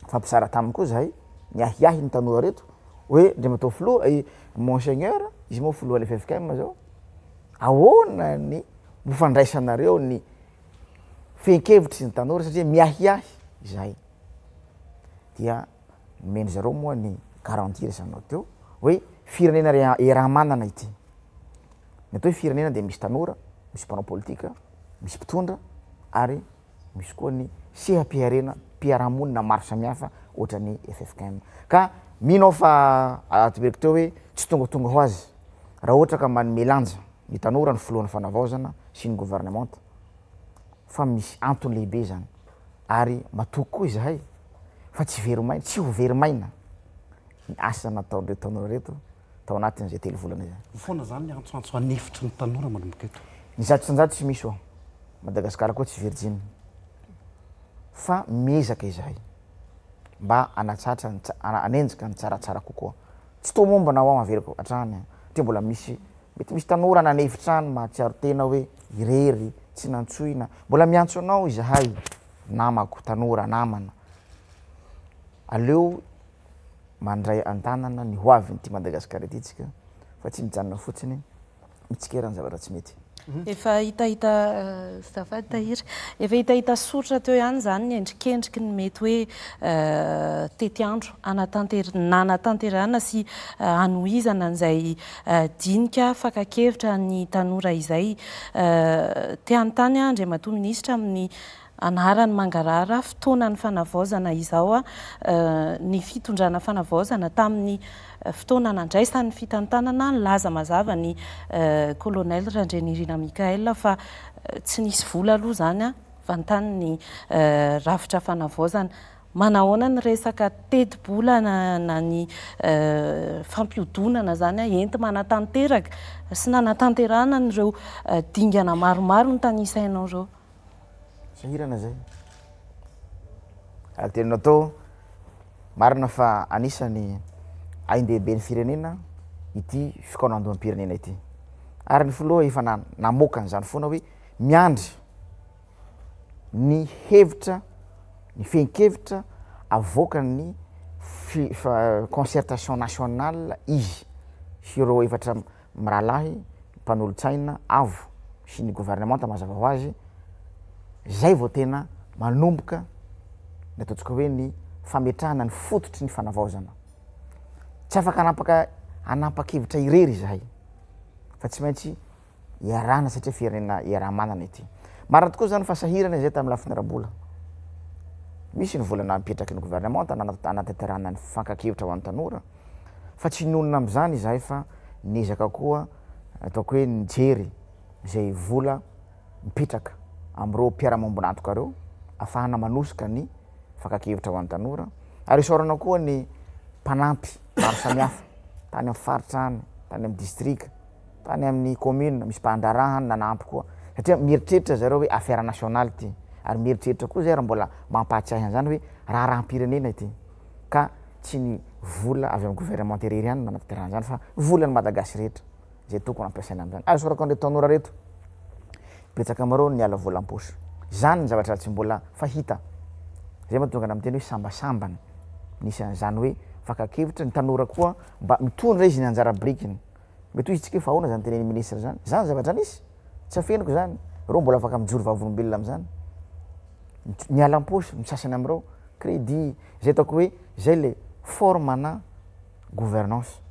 fampisara taminy koa zahay niahiahy ny tanora reto hoe ndre matao filoha monseigneur izy moa filohan'ny FFKM zao ahoana ny mofandraisanareo ny fehi-kevitry ny tanora satria miahiahy zahay dia meny zareo moa ny garantir sanao teo hoe firenena raha manana ity ny atao hoe firenena de misy tanora misy mpanao politika misy mpitondra ary misy koa ny seha-piharena mpiarahamonina maro samihafa ohatra ny FFKM ka minao fa atoberiky teo hoe tsy tongatonga ho azy raha ohatra ka manome lanja ny tanora ny folohan'ny fanavaozana sy ny gouvernement fa misy antony lehibe zany ary matoky koa izahay fa tsy verimaina tsy ho verimaina ny asa nataon'ireo tanora reto tao anatin'izay telo volana zany foana zany ny antsoantso anefitry ny tanora manomboka eto ny zatotsanjato tsy misy ao Madagasikara koa tsy virgine fa miezaka izahay mba anatsatra anenjika ny tsaratsara kokoa tsy to mombana ao maveriko atrany ty mbola misy mety misy tanora nanefitrany mahatsiaro tena hoe irery tsy nantsoina mbola miantso anao izahay namako tanora namana aleo mandray antanana ny hoaviny ty Madagasikara ity tsika fa tsy mijanona fotsiny mitsikeran'ny zavatra tsy mety efa hitahita zafady tahiry efa hitahita soratra teo ihany zany ny endrikendriky ny mety hoe tety andro nanatanterana sy anohizana an'izay dinika fakakevitra ny tanora izay te-anontany Andriamatoa Minisitra amin'ny anarany mangarara fotoanany fanavaozana izao ny fitondrana fanavaozana tamin'ny fotoana nandraisan'ny fitantanana laza mazava ny colonel Randrenirina Mikael fa tsy nisy vola aloha zany vantany ny rafitra fanavaozana manahoana ny resaka teti-bola na ny fampiodonana zany enti manatanteraka sy nanatanterana n'ireo dingana maromaro ny tanisainao reo sahirana zay ary tena atao marina fa anisany ain-dehibe ny firenena ity fikaonandoam-pirenena ity ary ny filoha efa namoaka an'izany foana hoe miandry ny hevitra ny fenkevitra avoaka ny concertation nationale izy sy ireo efatra mirahalahy mpanolotsaina avo sy ny gouvernement mazava ho azy zay vao tena manomboka ny ataontsika hoe ny fametrahana ny fototry ny fanavaozana tsy afaka anapakevitra irery izahay fa tsy maintsy iarana satria firenena iaraha-manana ity marina tokoa zany fasahirana zay tamin'ny lafiny rabola misy ny volana mipetraky ny gouvernement anatanterana ny fankakevitra ho an'ny tanora fa tsy nonona am'izany izahay fa niezaka koa ataoko hoe nijery zay vola mipetraka am'ireo mpiara-mambonatoka reo afahana manosika ny fankakevitra ho an'ny tanora ary isorana koa ny mpanampy maro samihafa tany amin'ny faritra any tany amin'ny district tany amin'ny commune misy mpandrarahany nanampy koa satria mieritreritra zareo hoe affaire nationale ty ary mieritreritra koa zay raha mbola mampahatsiahy an'izany hoe raha-pirenena ity ka tsy ny vola avy amin'ny gouvernement terery ihany manatanterana zany fa vola ny Malagasy rehetra zay tokony ampiasaina am'izany ary sorako an'ireo tanora reto betsaka amareo ny ala volam-posy zany ny zavatra tsy mbola fahita zay mahatonga na miteny hoe sambasambany nisy an'izany hoe fakakevitra ny tanora koa mba mitondra izy ny anjara brikiny mety ho izy tsika hoe fa ahoana zany teneny ministre zany zavatra nisy tsy afeniko zany reo mbola afaka mijory vavolombelona am'izany miala am-posy misasany am'ireo crédit zay ataoko hoe zay le formana gouvernance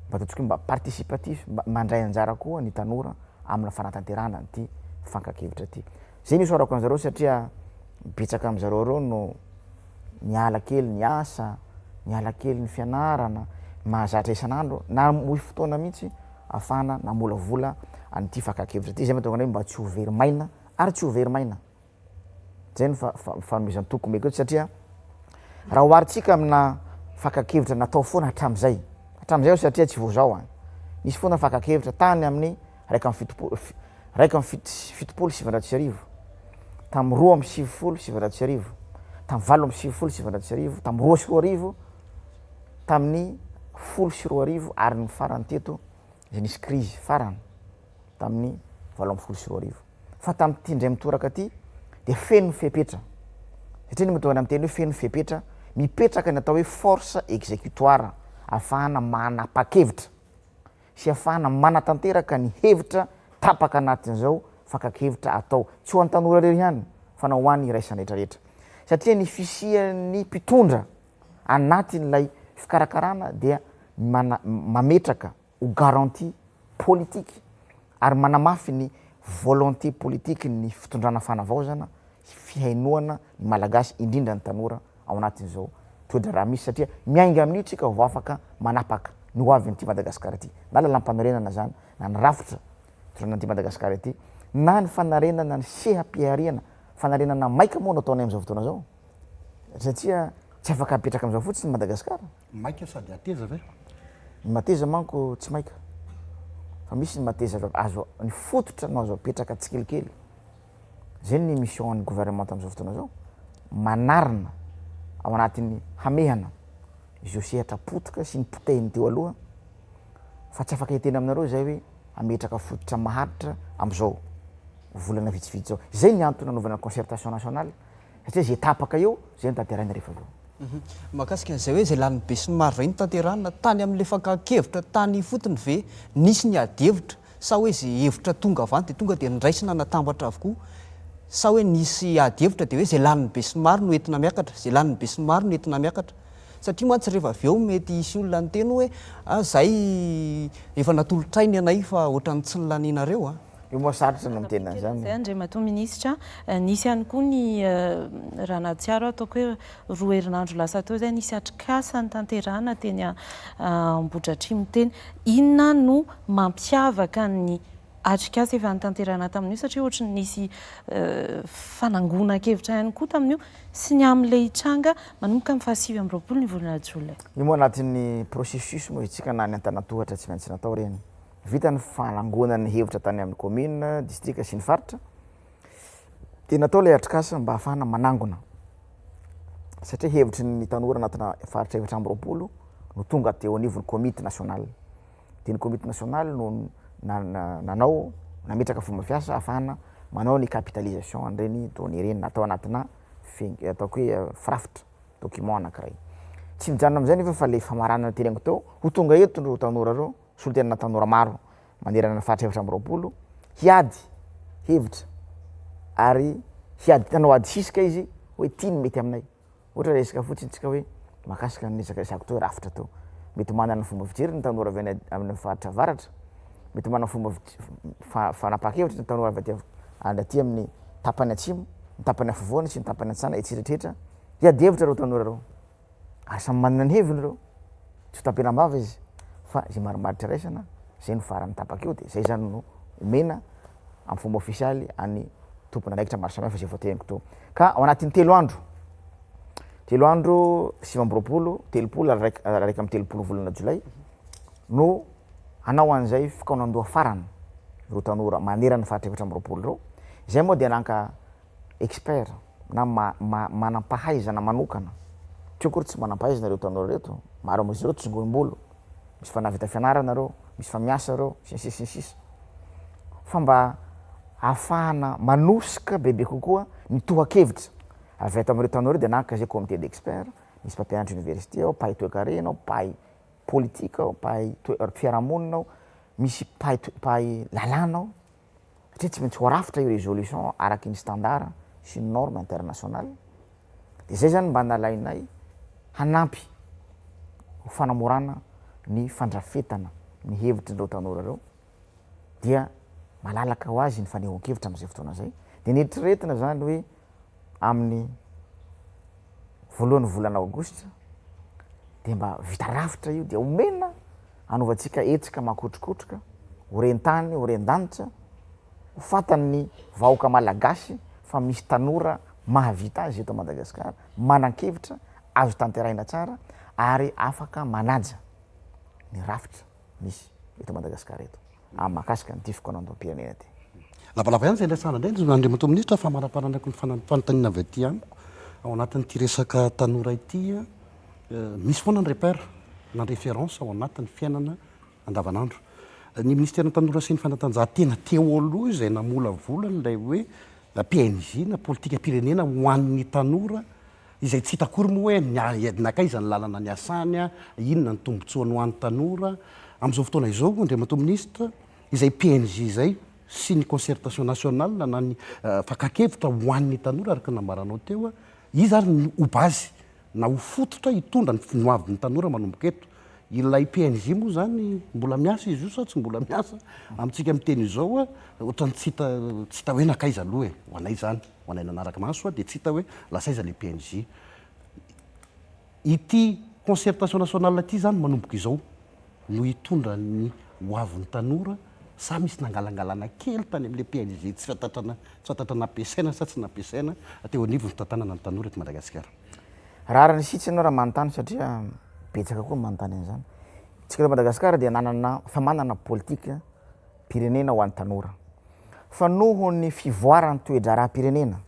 mba ataontsika hoe mba participatif mba mandray anjara koa ny tanora amin'ny fanatanterana ty fankakevitra ty zay nisy orako an'zareo satria betsaka am'zareo reo no miala kely ny asa miala kely ny fianarana mahazatra isan'andro na moy fotoana mihitsy afana namolavola an'ity fankakevitra ty zay mahatonga hoe mba tsy ho verimaina ary tsy ho verimaina zay no fanomezany toko meko satria raha oharitsika amina fankakevitra natao foana hatram'izay satria tsy vo zao nisy foana fankakevitra tany amin'ny raika amby fitopolo sivanjato sy arivo tamy 2 amby sivifolo sivanjato sy arivo tamy 8 amby sivifolo sivanjato sy arivo tamy 2 sy 4 arivo tamin'ny 10 sy 2 arivo ary ny farany teto zay nisy crise farany tamin'ny 8 amby 10 sy 2 arivo fa tamin'ny ty ndray mitoraka ty de feno fepetra satria ny matonga amin'ny teny hoe feno fepetra mipetraka ny atao hoe force exécutoire afahana manapa-kevitra sy afahana manatanteraka ny hevitra tapaka anatin'izao fankakevitra atao tsy ho an'ny tanora rery ihany fa na ho an'ny iraisany rehetrarehetra satria ny fisian'ny mpitondra anatin'ilay fikarakarana dia mametraka ho garantie politique ary manamafy ny volonté politique ny fitondrana fanavaozana fihainoana ny malagasy indrindra ny tanora ao anatin'izao toedra raha misy satria miainga amin'io tsika vo afaka manapaka ny hoavynyty Madagasikara ty na lalam-panorenana zany na ny rafitra tondrana ty Madagasikara ty na ny fanarenana ny seha-piariana fanarenana maika moa no ataonay am'izao fotoana zao satria tsy afaka apetraka am'izao fotsiny Madagasikara maika sady ateza ve ny mateza manko tsy maika fa misy ny mateza azo ny fototra no azo apetraka tsikelikely zay ny mission ny gouvernement am'izao fotoana zao manarina ao anatin'ny hamehana izy sehatra potika sy ny potehiny teo aloha fa tsy afaka hiteny aminareo zay hoe ametraka fototra maharitra am'izao volana vitsivitsy zao zay ny antony anaovana concertation nationale satria zay tapaka eo zay ny tanterahina rehefa aveo mahakasika an'izay hoe zay lanin'ny be sy ny maro vay ny tanterahana tany amin'le fankakevitra tany fotony ve nisy ny adihevitra sa hoe zay hevitra tonga avany de tonga de niraisina natambatra avokoa sa hoe nisy adihevitra de hoe zay lanin'ny be sy ny maro no entina miakatra zay lanin'ny be sy ny maro no entina miakatra satria mantsy rehefa avy eo mety isy olona ny teny hoe zay efa natolotrainy anay fa ohatrany tsy nylaninareo io moa sarotra no mitena zany zay andriamato minisitra nisy ihany koa ny raha natsiaro ataoko hoe roa herinandro lasa teo zay nisy atrikasa ny tanterahana teny Ambohidratrimo teny inona no mampiavaka ny atrikasa efa nytanterahana tamin'io satria ohatrany nisy fanangonakevitra ihany koa tamin'io sy ny am'le hitranga manomboka amin'ny 7 ny volana Jolay io moa anatin'ny processus moa itsika na ny antanatohatra tsy maintsy natao reny vita ny fanangonany hevitra tany amin'ny commune district sy ny faritra de natao lay atrikasa mba hafahana manangona satria hevitry ny tanora anatina faritra 720 no tonga teo anivony comité national de ny comité national no nanao nametraka fomba fiasa ahafahana manao ny capitalisation an'ireny données reny natao anatina ataoko hoe firafitra document anankiray tsy mijanona am'izay nefa fa le famaranana teneniko teo ho tonga eto ro tanora reo solitenana tanora maro manerana ny faritra 720 hiady hevitra ary hiady tanao ady sisika izy hoe tiany mety aminay ohatra resaka fotsiny tsika hoe mahakasika ny resaka teo rafitra teo mety manana fomba fijery ny tanora avy amin'ny faritra varatra mety manana fomba fanapakevitra ny tanora avy andaty amin'ny tapany atsimo ny tapany afovoany sy ny tapany antsana etsiretrehitra hiady hevitra reo tanora reo ary samy manana ny heviny reo tsy ho tapenambava izy fa zay marimaritra raisana zay no farany tapaka eo de zay zany no omena amin'ny fomba ofisialy any tompony anaikitra maro samihafa zay voateniko teo ka ao anatin'ny 3 andro 7 telopolo raika amin'ny 30 volana Jolay no anao an'izay fikaonandoha farany ro tanora manerana faritra 7 reo zay moa de ananka expert na manam-pahaizana manokana tsy akory tsy manam-pahaizana reo tanora reto maro am'izy reo tsy ngoim-bolo misy fanavita fianarana reo misy famiasa reo sisisisisa fa mba ahafahana manosika bebe kokoa ny toha-kevitra avy ato amin'ireo tanora de ananka zay comité d'expert misy mpampianatra université ao pahay toe-karena ao pahay politika ao pahay fiarahamonina ao misy pahay lalàna ao satria tsy maintsy ho rafitra io résolution araky ny standard sy ny norme internationale de zay zany mba nalainay hanampy ho fanamorana ny fandrafetana ny hevitry ndreo tanora reo dia malalaka ho azy ny fanehoan-kevitra am'izay fotoana zay de nieritriretina zany hoe amin'ny voalohan'ny volana aogositra de mba vita rafitra io de omena anaovantsika etsika makotrokotroka horentany horen-danitra ho fatany vahoaka malagasy fa misy tanora mahavita azy eto Madagasikara manan-kevitra azo tanterahina tsara ary afaka manaja ny rafitra misy eto Madagasikara eto amin'ny mahakasika ny ty fikaonandoam-pirenena ty lavalava ihany zay ndrasana indray andriamato minisitra fa maraparandraky ny fanontaniana avy aty amiko ao anatin'ity resaka tanora ity misy foana ny repère na référence ao anatin'ny fiainana andavanandro ny ministère-ny tanora sy ny fanatanjahantena teo aloha izay namolavolany lay hoe PNJ na politika pirenena ho an'ny tanora izay tsy hitakory moa hoe nakaiza ny lalana ny asany inona ny tombotsoany ho an'ny tanora am'izao fotoana izao andriamato ministre izay PNJ zay sy ny concertation nationale na ny fakakevitra ho an'ny tanora araka namaranao teo izy ary ho bazy na ho fototra hitondra ny finoavy ny tanora manomboka eto. Ilay PNJ moa zany mbola miasa izy io sa tsy mbola miasa amintsika miteny izao a ohatrany tsy hita hoe nakaiza aloha ho anay zany ho anay nanaraka maso dia tsy hita hoe lasaiza le PNJ. Ity concertation nationale ty zany manomboka izao no hitondra ny hoavin'ny tanora sa misy nangalangalana kely tany amin'le PNJ tsy fantatra nampiasaina sa tsy nampiasaina teo anivo ny tantanana ny tanora eto Madagasikara. Raha nisitsy ianao raha manontany satria betsaka koa manontany an'izany. Tsika eto Madagasikara dia manana politika pirenena ho an'ny tanora. Fa noho ny fivoarany toe-draharaha-pirenena,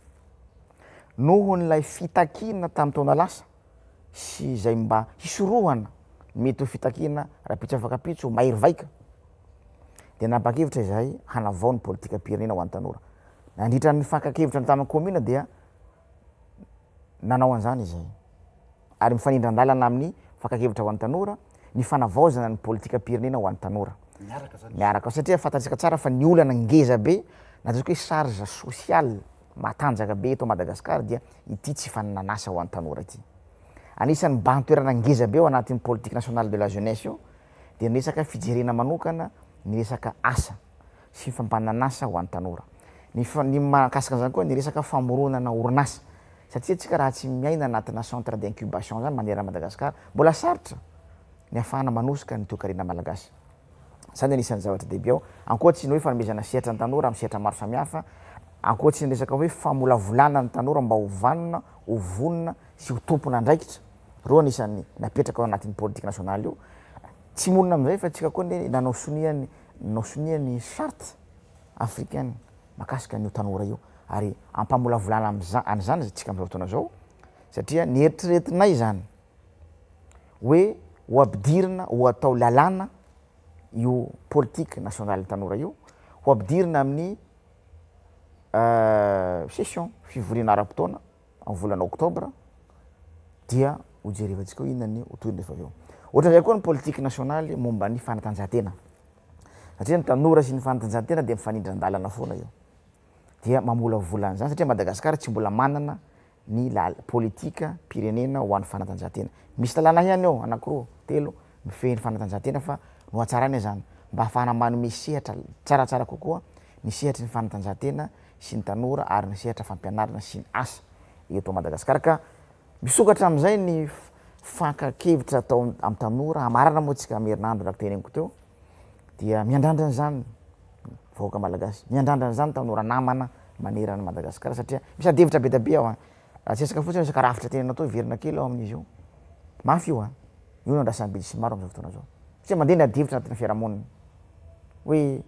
noho nylay fitakiana tamin'ny taona lasa sy izay mba hisorohana mety ho fitakiana rapitso afakapitso mahery vaika dia napakevitra izahay hanavao ny politika pirenena ho an'ny tanora. Nandritra ny fankakevitra ny tamin'ny commune dia nanao an'izany izahay ary mifanindran-dalana amin'ny fankakevitra ho an'ny tanora ny fanavaozana ny politika pirenena ho an'ny tanora miaraka satria fantatsika tsara fa ny olana ngeza be natsoka hoe charge sociale matanjaka be eto Madagasikara dia ity tsy fananasa ho an'ny tanora ity. Anisan'ny bantoerana ngeza be ao anatin'ny politique nationale de la jeunesse io dia ny resaka fijerena manokana, ny resaka asa sy fampananasa ho an'ny tanora. Ny mahakasika an'izany koa ny resaka famoronana orinasa satria tsika raha tsy miaina anatina centre d'incubation zany manera Madagasikara mbola sarotra ny ahafahana manosika ny toe-karena malagasy. Zany anisan'ny zavatra dehibe ao. Ankoatsy ny hoe fanomezana sehatra ny tanora amin'ny sehatra maro samihafa, ankoatsy ny resaka hoe famolavolana ny tanora mba ho vanona, ho vonona sy ho tompona andraikitra. Roa anisan'ny napetraka ao anatin'ny politique nationale io. Tsy monina amin'izay fa tsika koa nanao sonia ny charte africaine makasika an'io tanora io ary ampamolavolana an'izany tsika amin'izao fotoana zao satria ny eritreretinay zany hoe ho ampidirina ho atao lalàna io politique nationale tanora io ho ampidirina amin'ny session fivoriana ara-potoana amin'ny volana oktobra dia ho jerevantsika hoe inona ny hotoy rehefa avy eo. Ohatran'izay koa ny politique nationale momba ny fanatanjahantena satria ny tanora sy ny fanatanjahantena dia mifanindran-dalana foana io dia mamolavola an'izany satria Madagasikara tsy mbola manana ny politika pirenena ho an'ny fanatanjahantena. Misy lalàna ihany eo anankiroa telo mifehy ny fanatanjahantena fa no hatsarana zany mba ahafahana manome sehatra tsaratsara kokoa ny sehatry ny fanatanjahantena sy ny tanora ary ny sehatra fampianarana sy ny asa eto Madagasikara. Ka misokatra amin'izay ny fankakevitra atao amin'ny tanora hamarana moa tsika amerinandro raha teneniko teo dia miandrandrana zany vahoaka malagasy, miandrandrana zany tanora namana manerana Madagasikara satria misy adevitra be dabe ao atsesaka fotsiny resaka rafitra tenenao tao verina kely ao amin'izy io mafy io io no andrasan'ny be sy maro amin'izao fotoana zao satria mandeha ny adevitra anatin'ny fiarahamonina hoe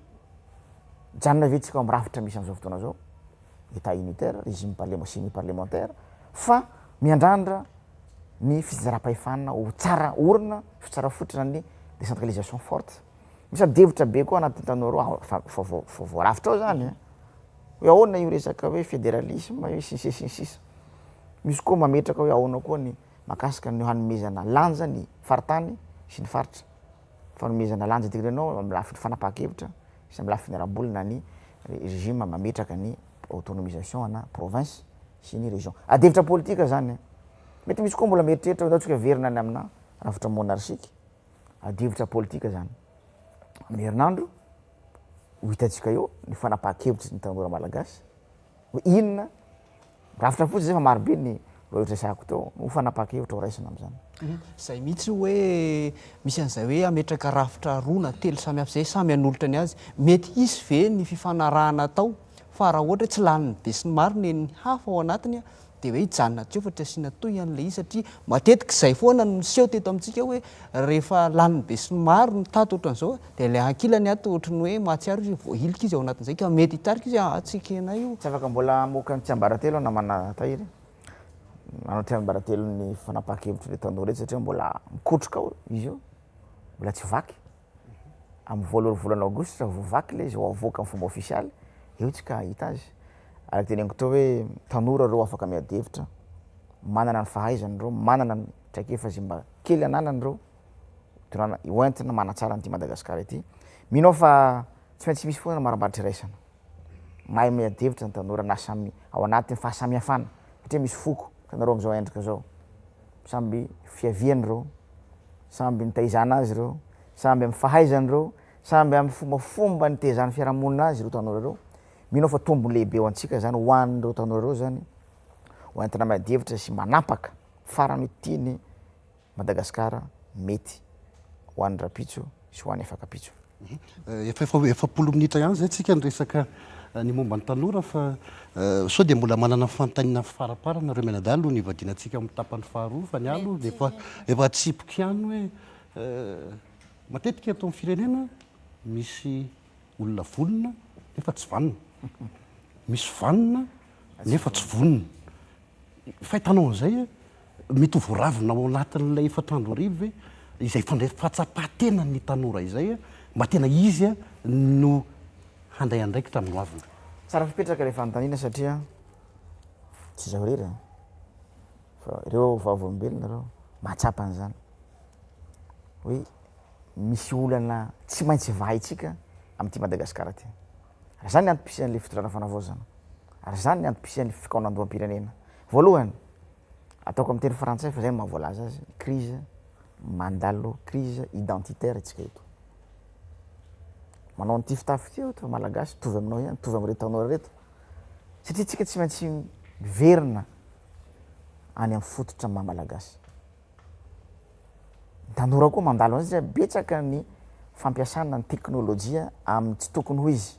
janona ve tsika ao amin'ny rafitra misy amin'izao fotoana zao état unitaire régime semi parlementaire fa miandrandra ny fizara-pahefana ho tsara orina fitsara fotrina ny décentralisation forte. Misy adevitra be koa anatin'ny tanora voarafitra ao zany hoe ahoana io resaka hoe fédéralisme hoe sinsisa misy koa mametraka hoe ahoana koa ny makasika ny hanomezana lanja ny faritany sy ny faritra fanomezana lanja tirenao amin'ny lafiny fanapaha-kevitra sy amin'ny lafiny ara-bolina ny régime mametraka ny autonomisation ana province sy ny région. Adevitra politika zany mety misy koa mbola mieritreritra hoe tsika verina ny amina rafitra monarchique adevitra politika zany amerinandro ho hitantsika eo ny fanapaha-kevitra ny tanora malagasy hoe inona rafitra fotsy zay fa marobe ny lohatresako teo ho fanapaha-kevitra ho raisina amin'izany. Zay mihitsy hoe misy an'izay hoe ametraka rafitra roa na telo samy hafa zay samy hanolotra ny azy mety hisy ve ny fifanarahana atao fa raha ohatra tsy laniny be sy ny maro ny hafa ao anatiny dia hoe hijanona tsy eo fa tsy asiana toy an'ilay izy satria matetika izay foana no seho teto amintsika hoe rehefa laniny be sy ny maro ny tato ohatran'izao dia ilay ankilany ato ohatran'ny hoe mahatsiaro izy voahilika izy ao anatin'izay ka mety hitarika izy atsika ena io. Tsy afaka mbola moka ny tsiambaratelo namana tahiry manao tsiambaratelo ny fanapaha-kevitra le tanora reto satria mbola mikotroka ao izy io mbola tsy vaky amin'ny voalohany volana aogositra vao vaky le izy ho avoaka amin'ny fomba ofisialy eo tsika hita azy ary teneniko teo hoe tanora reo afaka miadevitra manana ny fahaizany reo manana ny traikefa zay mba kely ananany reo hoentina manatsara nyity Madagasikara ity minao fa tsy maintsy misy foana marambaritry raisana mahay miadevitra ny tanora na samy ao anatin'ny fahasamihafana satria misy foko tanareo amin'izao endrika zao samby fiavian'ireo, samby nitaizana azy reo, samby amin'ny fahaizan'ireo, samby amin'ny fombafomba nitezany fiarahamonina azy reo tanora reo. Mino fa tombony lehibe ho antsika zany ho an'ireo tanora reo zany hoentina madihevitra sy manapaka farany tiany Madagasikara mety ho an'ny rapitso sy ho an'ny efakapitso. Efapolo minitra ihany zay tsika nyresaka ny momba ny tanora fa sao dia mbola manana fantanina faraparana reo menadalo ny ivadinantsika amin'ny tapany faharoa fa ny alo dia efa atsipoka ihany hoe matetika eto amin'ny firenena misy olona vonona nefa tsy vanona, misy vanona nefa tsy vonona. Fahitanao an'izay mitovy ravina ao anatin'ilay efatrandro arivo hoe izay fahatsapahatena ny tanora izay mba tena izy no handray andraikitra amin'ny hoavina. Tsara fipetraka ilay fanontaniana satria tsy zaho rery fa ireo vaovolombelona reo mahatsapa an'izany hoe misy olana tsy maintsy vahintsika amin'ity Madagasikara ty. Ary zany ny antom-pisian'ilay fitondrana fanavaozana, ary zany ny antom-pisian'ilay fikaonandoham-pirenena. Voalohany ataoko amin'ny teny frantsay fa zay mahavoalaza azy, crise mandalo, crise identitaire itsika eto. Manao an'ity fitafy ty eto malagasy tovy aminao ihany, tovy amin'ireo tanora reto, satria tsika tsy maintsy miverina any amin'ny fototra maha malagasy. Ny tanora koa mandalo azy satria betsaka ny fampiasana ny teknôlôjia amin'ny tsy tokony ho izy,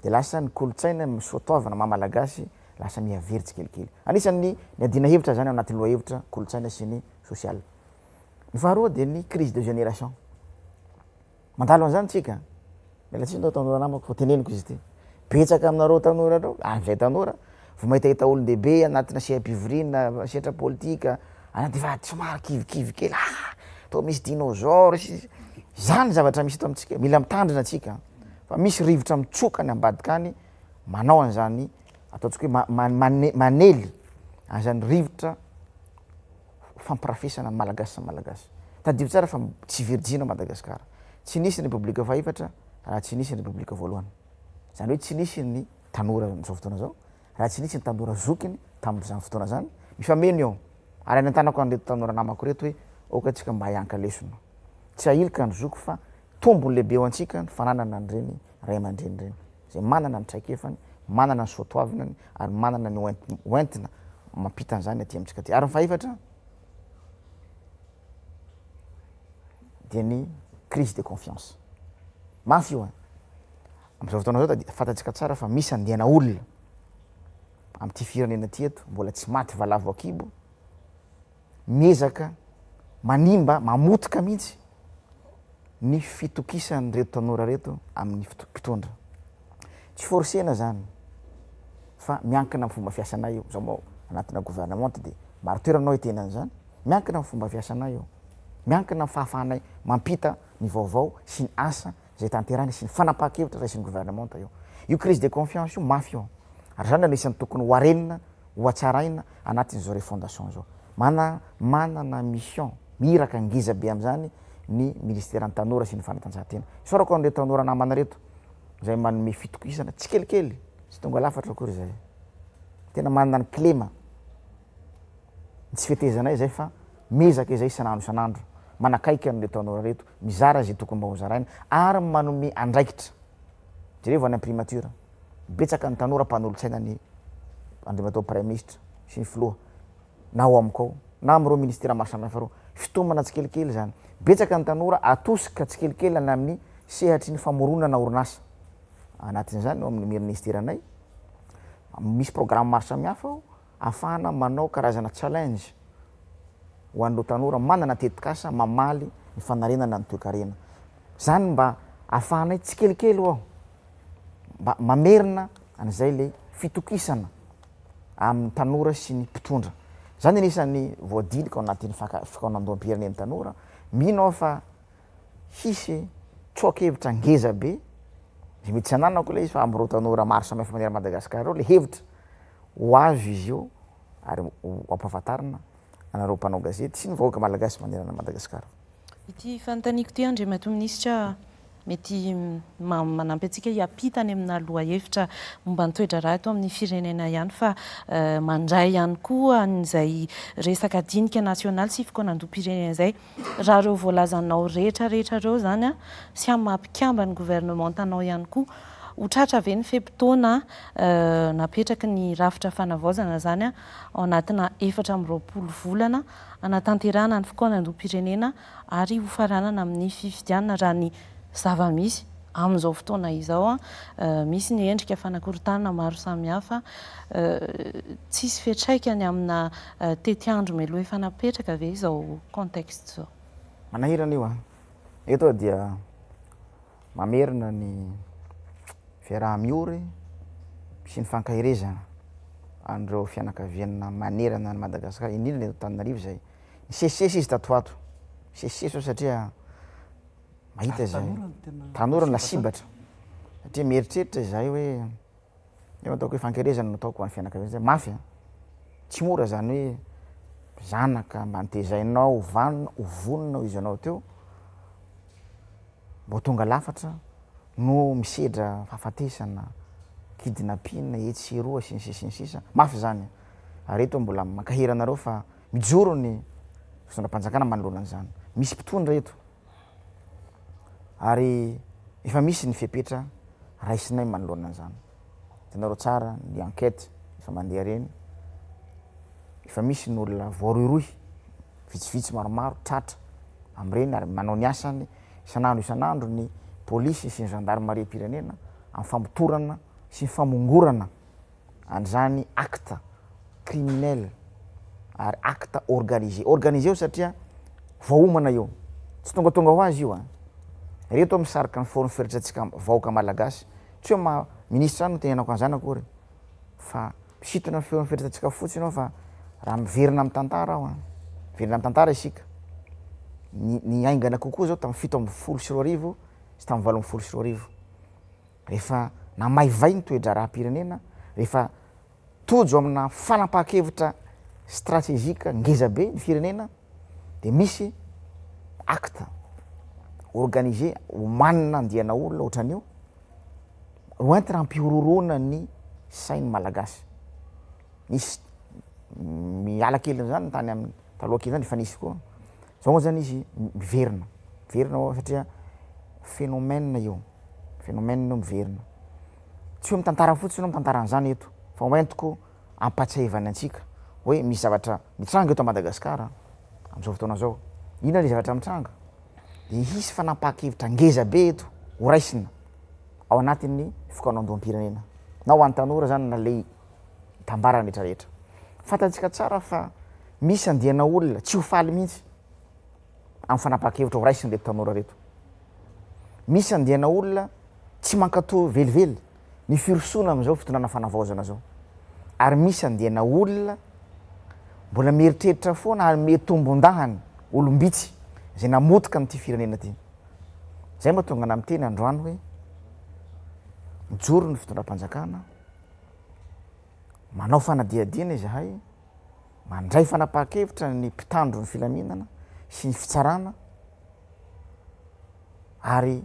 dia lasa ny kolotsaina misoatoavana maha malagasy lasa mihavery tsikelikely. Anisan'ny ny adina hevitra zany ao anatin'ny lohahevitra kolotsaina sy ny sosialy. Ny faharoa dia ny crise de génération. Mandalo an'izany tsika, miala tsiny tanora namako fa teneniko izy ity. Betsaka aminareo tanora reo, amin'izay tanora vao mahitahita olon-dehibe anatina sehampivoriana, sehatra politika, anaty vady somary kivikivy kely, to misy dinosaure zany zavatra misy eto amintsika. Mila mitandrina atsika fa misy rivotra mitsoka ny ambadika any manao an'izany ataontsika hoe manely an'izany rivotra fampirafesana malagasy sy malagasy. Tadiro tsara fa tsy virjina Madagasikara. Tsy nisy ny repoblika fahefatra raha tsy nisy ny repoblika voalohany. Zany hoe tsy nisy ny tanora amin'izao fotoana zao raha tsy nisy ny tanora zokiny tamin'izany fotoana zany. Mifameno eo. Ary anentanako an'reto tanora namako reto hoe oka antsika mba hianka lesona. Tsy ahilika ny zoko fa tombony lehibe ho antsika ny fananana an'ireny ray aman-dreny reny. Zay manana ny traikefany, manana ny soatoavinany ary manana ny hoentina mampita an'izany aty amintsika ty. Ary ny fahefatra dia ny crise de confiance. Mafy io amin'izao fotoana zao fantatsika tsara fa misy andiana olona amin'ity firenena ty eto mbola tsy maty valavo akibo, miezaka manimba mamotika mihitsy ny fitokisan'reto tanora reto amin'ny mpitondra. Tsy forsena zany fa miankina amin'ny fomba fiasanay io. Zao moa anatina gouvernement dia maro toeranao itenan'izany, miankina amin'ny fomba fiasanay io, miankina amin'ny fahafahanay mampita ny vaovao sy ny asa zay tanterahina sy ny fanapahan-kevitra raisin'ny gouvernement io. Io crise de confiance io mafy io. Ary zany anisan'ny tokony ho arenina, ho atsaraina anatin'izao refondation zao. Manana mission miraka ngeza be amin'izany ny ministère ny tanora sy ny fanatanjahantena. Isaorako an'ireo tanora namana reto zay manome fitokisana tsy kelikely sy tonga lafatra akory zay. Tena manana ny cléma. Tsy fetezanay zay fa mezaka izay isanandro manakaiky an'ireo tanora reto, mizara zay tokony mba ho zaraina ary manome andraikitra. Jereo any imprimature. Betsaka ny tanora mpanolotsaina ny andrimatao premier ministre sy ny filoha na ao amiko ao na amin'ireo ministère maro samihafa reo. Fitomana tsikelikely zany. Betsaka ny tanora atosika tsikelikely any amin'ny sehatry ny famoronana orinasa. Anatin'izany ao amin'ny ministère anay misy programme maro samihafa ao ahafahana manao karazana challenge ho an'ireo tanora manana tetikasa mamaly ny fanarenana ny toe-karena. Zany mba ahafahanay tsikelikely ao mba mamerina an'izay le fitokisana amin'ny tanora sy ny mpitondra. Zany anisan'ny voadilika ao anatin'ny fikaonandoham-pirenen'ny tanora. Mino fa hisy tsoakevitra ngeza be zay mety tsy ananako le izy fa amin'ireo tanora maro samihafa manera Madagasikara reo le hevitra ho azo izy io ary ho ampahafantarina anareo mpanao gazety sy ny vahoaka malagasy manerana Madagasikara. Ity fanontaniako ty Andriamato minisitra mety manampy antsika hiampitany amina loha hevitra momba ny toetra raha eto amin'ny firenena ihany fa mandray ihany koa n'izay resaka dinika nasionaly sy fikoanandom-pirenena izay raha reo voalazanao rehetrarehetra reo zany a sy amin'ny mampikamba ny gouvernementanao ihany koa ho tratra ve ny fepitoana napetraky ny rafitra fanavaozana zany a ao anatina 4 volana anatanterahana ny fikoanandom-pirenena ary ho faranana amin'ny fifidianana raha ny zava-misy amin'izao fotoana izao a misy ny endrika fanakorontanana maro samihafa tsisy fiatraikany amina tetiandro meloha efa napetraka ve izao contexte zao. Manahirana io a eto dia mamerina ny fiaraha-miory sy ny fankahirezana andreo fianakaviana manerana ny Madagasikara indrindra ny eto Antananarivo zay nisesisesy izy tatoato sesisesy satria mahita zay tanora na sibatra satria mieritreritra zay hoe ataoko hoe fankahirezana nataoko ho an'ny fianakaviana zay mafy tsy mora zany hoe zanaka mba nitezainao vanona ovononao izy anao teo mbo tonga lafatra no misedra fahafatesana kidnapping etseroa sy ny sisa ny sisa mafy zany ary eto mbola mankahira anareo fa mijoro ny fitondram-panjakana manoloana an'izany misy mpitondra eto ary efa misy ny fiapetra raisinay manoloana an'izany itanareo tsara ny enquête efa mandeha reny efa misy ny olona voarohirohy vitsivitsy maromaro tratra am'ireny ary manao ny asany isanandro ny polisy sy ny gendarmerie pirenena amin'ny famotorana sy ny famongorana an'izany acte criminel ary acte organisé io satria vahoomana io tsy tongatonga ho azy io a reto misarika ny forme feritrantsika vahoaka malagasy tsy hoe ministra no tenenako an'izany akory fa misintona ny forme feritrantsika fotsiny ao fa raha miverina amin'ny tantara aho a miverina amin'ny tantara isika ny aingana kokoa zao tamin'ny 7 sy tamin'ny 8 rehefa namaivay ny toedra raha-pirenena rehefa tojo amina fanapahan-kevitra stratégique ngeza be ny firenena de misy acte organisé homanina andiana olona ohatran'io hoenty raha mpiororona ny sainy malagasy nisy miala kely zany tany amin'ny taloha kely zany efa nisy koa zao zany izy miverina ao satria phénomène io miverina tsy hoe mitantara fotsiny mitantaran'izany eto fa hoentiko ampatsiahivany antsika hoe misy zavatra mitranga eto Madagasikara amin'izao fotoana zao inona le zavatra mitranga de hisy fanapahan-kevitra ngeza be eto ho raisina ao anatin'ny fikoanandom-pirenena na ho an'ny tanora zany na le tambarana rehetrarehetra fantatsika tsara fa misy andiana olona tsy ho faly mihitsy amin'ny fanapahan-kevitra ho raisina reto tanora reto misy andiana olona tsy mankatò velively ny firosoana amin'izao fitonana fanavaozana zao ary misy andiana olona mbola mieritreritra foana ary metombon-dahany olombitsy zay namotika amin'ity firenena ty zay mahatonga na miteny androany hoe mijoro ny fitondram-panjakana manao fanadiadiana izahay mandray fanapahan-kevitra ny mpitandro ny filaminana sy ny fitsarana ary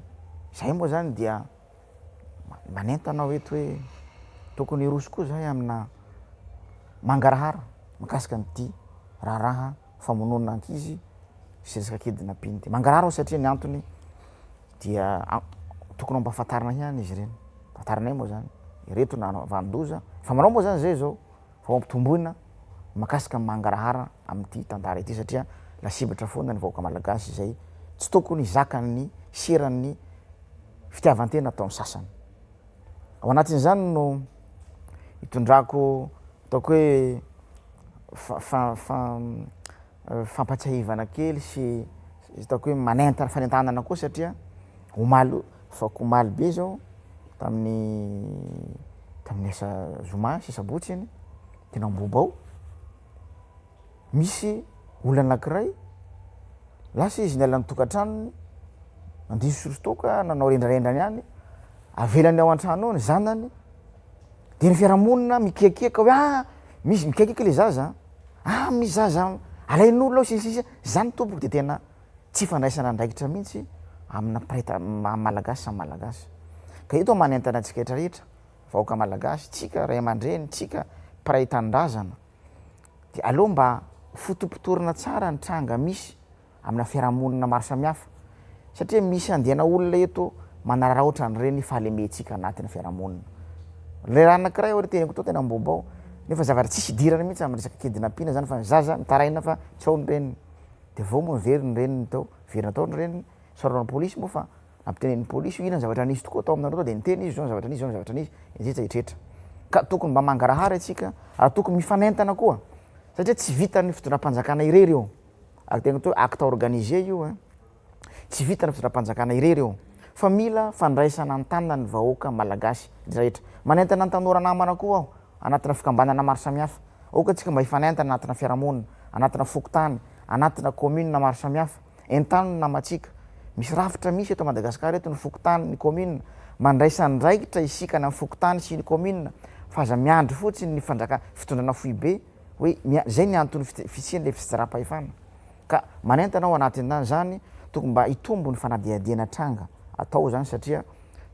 zay moa zany dia manentanao eto hoe tokony roso koa zahay amina mangarahara makasika an'ity raharaha famonona ankizy sy resaka kidnapping ty mangarahara satria ny antony dia tokony ampahafantarina ihany izy ireny fantarinay moa zany reto na vandoza fa manao moa zany zay zao fa mampitomboina makasika mangarahara amin'ity tantara ity satria lasibatra foana ny vahoaka malagasy zay tsy tokony zakany seran'ny fitiavantena ataon'ny sasany ao anatin'izany no hitondrako ataoko hoe fampatsiahivana kely sy ataoko hoe manentana fanentanana koa satria omaly fakomaly be zao tamin'ny asa zoma sy sabotsy iny tena mbobao misy olona anankiray lasa izy niala ny tokantranony nandiso sotoka nanao rendrarendrany any avelany ao an-trano ao ny zanany de ny fiarahamonina mikekeka hoe misy mikekeka le zaza misy zaza alain'olona ao sisisy zany tompoko de tena tsy fandraisana andraikitra mihitsy amina preta malagasy samy malagasy ka ito manentana antsika rehetrarehetra vahoaka malagasy tsika ray aman-dreny tsika mpiray tanindrazana de aloha mba fotopotorina tsara ny tranga misy amina fiarahamonina maro samihafa satria misy andihana olona eto manararaotra nyreny fahalementsika anatin'ny fiarahamonina le raha anankiray oe teniko to tena mbobao nefa zavatra tsisy idirana mihitsy amy resaka kidinapina zany fa zaza mitaraina fa tsy ao nyreniny de vao moa very nyreniny tao verina tao nyreniny sorana polisy moa fa ampitenen'ny polisy io ina zavatra nisy tokoa atao aminareo tao de niteny izy zao zavatra nisy zao zavatra nisy izay etretra ka tokony mba mangarahara atsika ary tokony mifanentana koa satria tsy vitany fitondram-panjakana irery io ary tegna to acte organisé io tsy vitany fitondram-panjakana irery io fa mila fandraisana an-tanana ny vahoaka malagasy rehetra manentana ny tanora namana koa aho anatina fikambanana maro samihafa oka tsika mba hifanentana anatina fiarahamonina anatina fokotany anatina commune maro samihafa entany ny namatsika misy rafitra misy eto Madagasikara eto ny fokotany ny commune mandraisa ndraikitra isika na fokotany sy ny commune fa aza miandry fotsiny ny fanjaka fitondrana foibe hoe zay ny antony fisian'le fitsidara-pahefana ka manentana ao anatin'izany zany tokony mba hitombo ny fanadiadiana tranga atao zany satria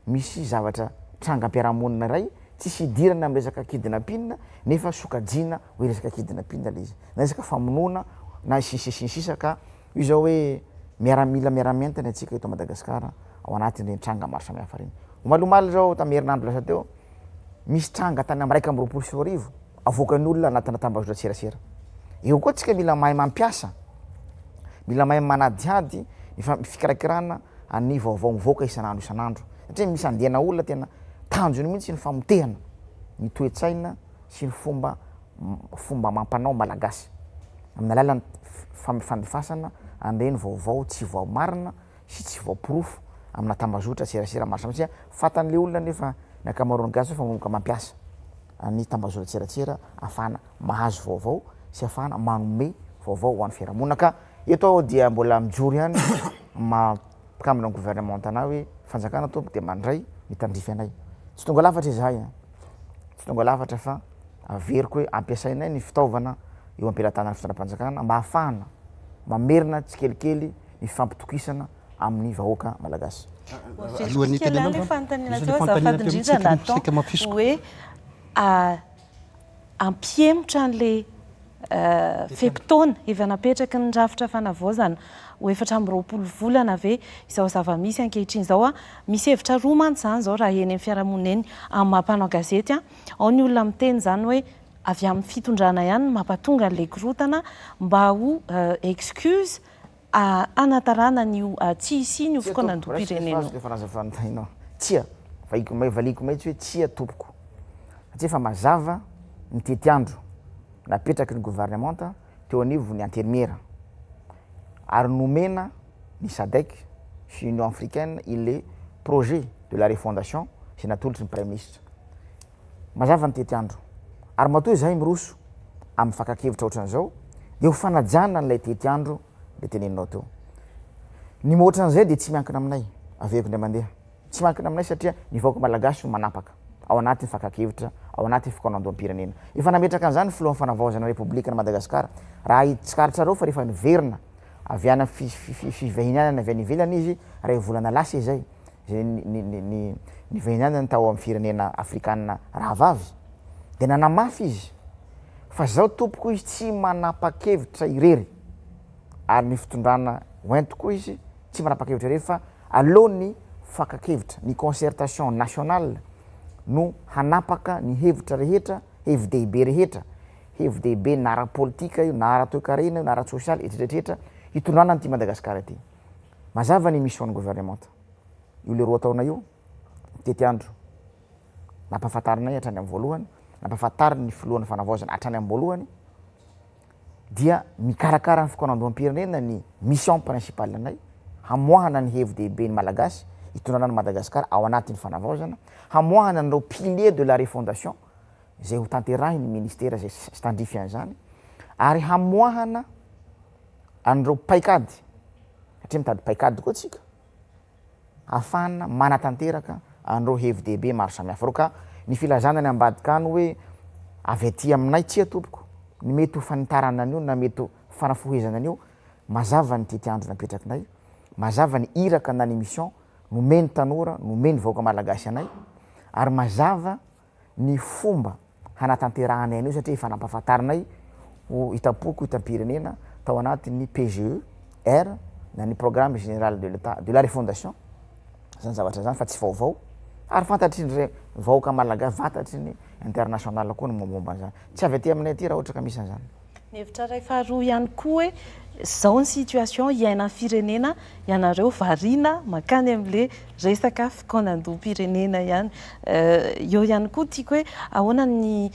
misy zavatra trangam-piarahamonina iray tsisy idirana amin'ny resaka kidinapina nefa sokajina hoe resaka kidinapina le izy na resaka famonoana na sisisinsisa ka io zao hoe miaramila miaramentana atsika eto Madagasikara ao anatin'ireny tranga maro samihafa reny omalomaly zao tamy herinandro lasa teo misy tranga tany amy 1 avoakan'ny olona anatina tambazotra tserasera eo koa tsika mila mahay mampiasa mila mahay manadiady fikarakirana any vaovao mivoaka isanandro satria misy andihana olona tena tanjony mihitsy ny famotehana ny toetsaina sy ny fomba mampanao malagasy amin'ny alalan'ny fandefasana anireny vaovao tsy voamarina sy tsy voapirofo amina tambazotra tserasera maro satria fatan'le olona nefa ny akamaroany gasy fa manomboka mampiasa ny tambazotra tseratsera afahana mahazo vaovao sy afahana manome vaovao ho an'ny fiarahamonina ka eto ao dia mbola mijory ihany mampikambina gouvernement anay hoe fanjakana tompoko de mandray mitandrify anay tsy tonga lafatra izahay tsy tonga lafatra fa averiko hoe ampiasainay ny fitaovana eo ampelantanany fitondram-panjakana mba ahafahana mamerina tsikelikely ny fampitokisana amin'ny vahoaka malagasy alohan'ny hoe ampihemotra an'le fepitaona efa napetraky ny rafitra fanavaozana ho 420 volana ve izao zava-misy ankehitriny zao misy hevitra roa mantsy zany zao raha eny amin'ny fiarahamonina eny amin'ny mampanao gazety ao ny olona miteny zany hoe avy amin'ny fitondrana ihany mampatonga an'le korotana mba ho excuse anatarana nyo tsy isiny io fokonandopirenena farazavanotainao tsia valiko maitsy hoe tsia tompoko satria fa mazava ny tetiandro napetraky ny gouvernement teo anivo ny antermiera ary nomena ny SADC sy Union africaine ile projet de la refondation sy natolotry ny premier ministre mazava ny tetiandro ary matoa zahay miroso amin'ny fakakevitra ohatran'izao de ho fanajana n'lay tetiandro le teneninao teo ny mohatran'izay de tsy miankina aminay aveko ndray mandeha tsy miankina aminay satria ny vahoaka malagasy no manapaka ao anatin'ny fakakevitra ao anatin'ny fikanando-am-pirenena efa nametraka an'izany filohan'ny fanavaozana republika na Madagasikara raha itsikaritsa reo fa rehefa niverina avy ana fivahinanana avy any ivelany izy ray volana lasa izay zay ny vahinanany tao amin'ny firenena afrikanina rahavavy de nanamafy izy fa zao tompoko izy tsy manapa-kevitra irery ary ny fitondrana oento koa izy tsy manapa-kevitra irery fa alohan'ny fakakevitra ny concertation nationale no hanapaka ny hevitra rehetra hevi-dehibe rehetra hevi-dehibe na ara-politika io na ara-toekarena io na ara-sosialy etretretra hitondrana ty Madagasikara ty mazava ny mission gouvernement io le roa taona io tetiandro nampafatarinay hatrany amin'ny voalohany nampafatariny ny filohan'ny fanavaozana hatrany amin'ny voalohany dia mikarakara ny fikanando-am-pirenena ny mission principale anay hamoahana ny hevi-dehibe ny malagasy hitondrana ny Madagasikara ao anatin'ny fanavaozana hamoahana an'ireo pilier de la refondation zay ho tanterahy ny ministera zay sy tandrify an'izany ary hamoahana an'ireo paikady satria mitady paikady koa tsika ahafahana manatanteraka an'ireo hevi-dehibe maro samihafa reo ka ny filazanany ambadika any hoe avy aty aminay tsia tompoko ny mety ho fanitarana an'io na mety ho fanafohezana an'io mazava ny tetiandro napetrakinay mazava ny iraka na ny émission nomeny tanora nomeny vahoaka malagasy anay ary mazava ny fomba hanatanteranay anio satria efa nampahafantarinay ho itapoko itam-pirenena tao anatin'ny PGE R na ny programme général de l'état de la refondation zany zavatra zany fa tsy vaovao ary fantatry ny vahoaka malagasy fantatry ny international koa ny mombamomba zany tsy avy aty aminay aty raha ohatra ka misy an'izany. Ny hevitra ray faharoa ihany koa hoe zao ny situation iaina firenena ianareo variana makany amin'le resaka fikônandoam-pirenena ihany eo ihany koa tiako hoe ahoana ny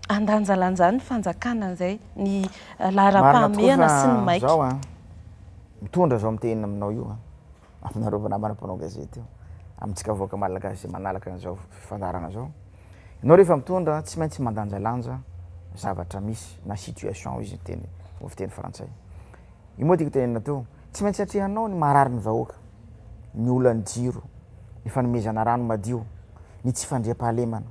andanjalanjany fanjakana zay ny lahara-pahamehana sy ny maika zao mitondra zao mitenina aminao io aminareo namana mpanao gazety io amintsika voaka malagasy manalaka an'izao fifandarana zao ianao rehefa mitondra tsy maintsy mandanjalanja zavatra misy na situation izy teny fiteny frantsay io moa tiako tenena teo tsy maintsy satria ny marary ny vahoaka ny olany jiro ny fanomezana rano madio ny tsy fandriam-pahalemana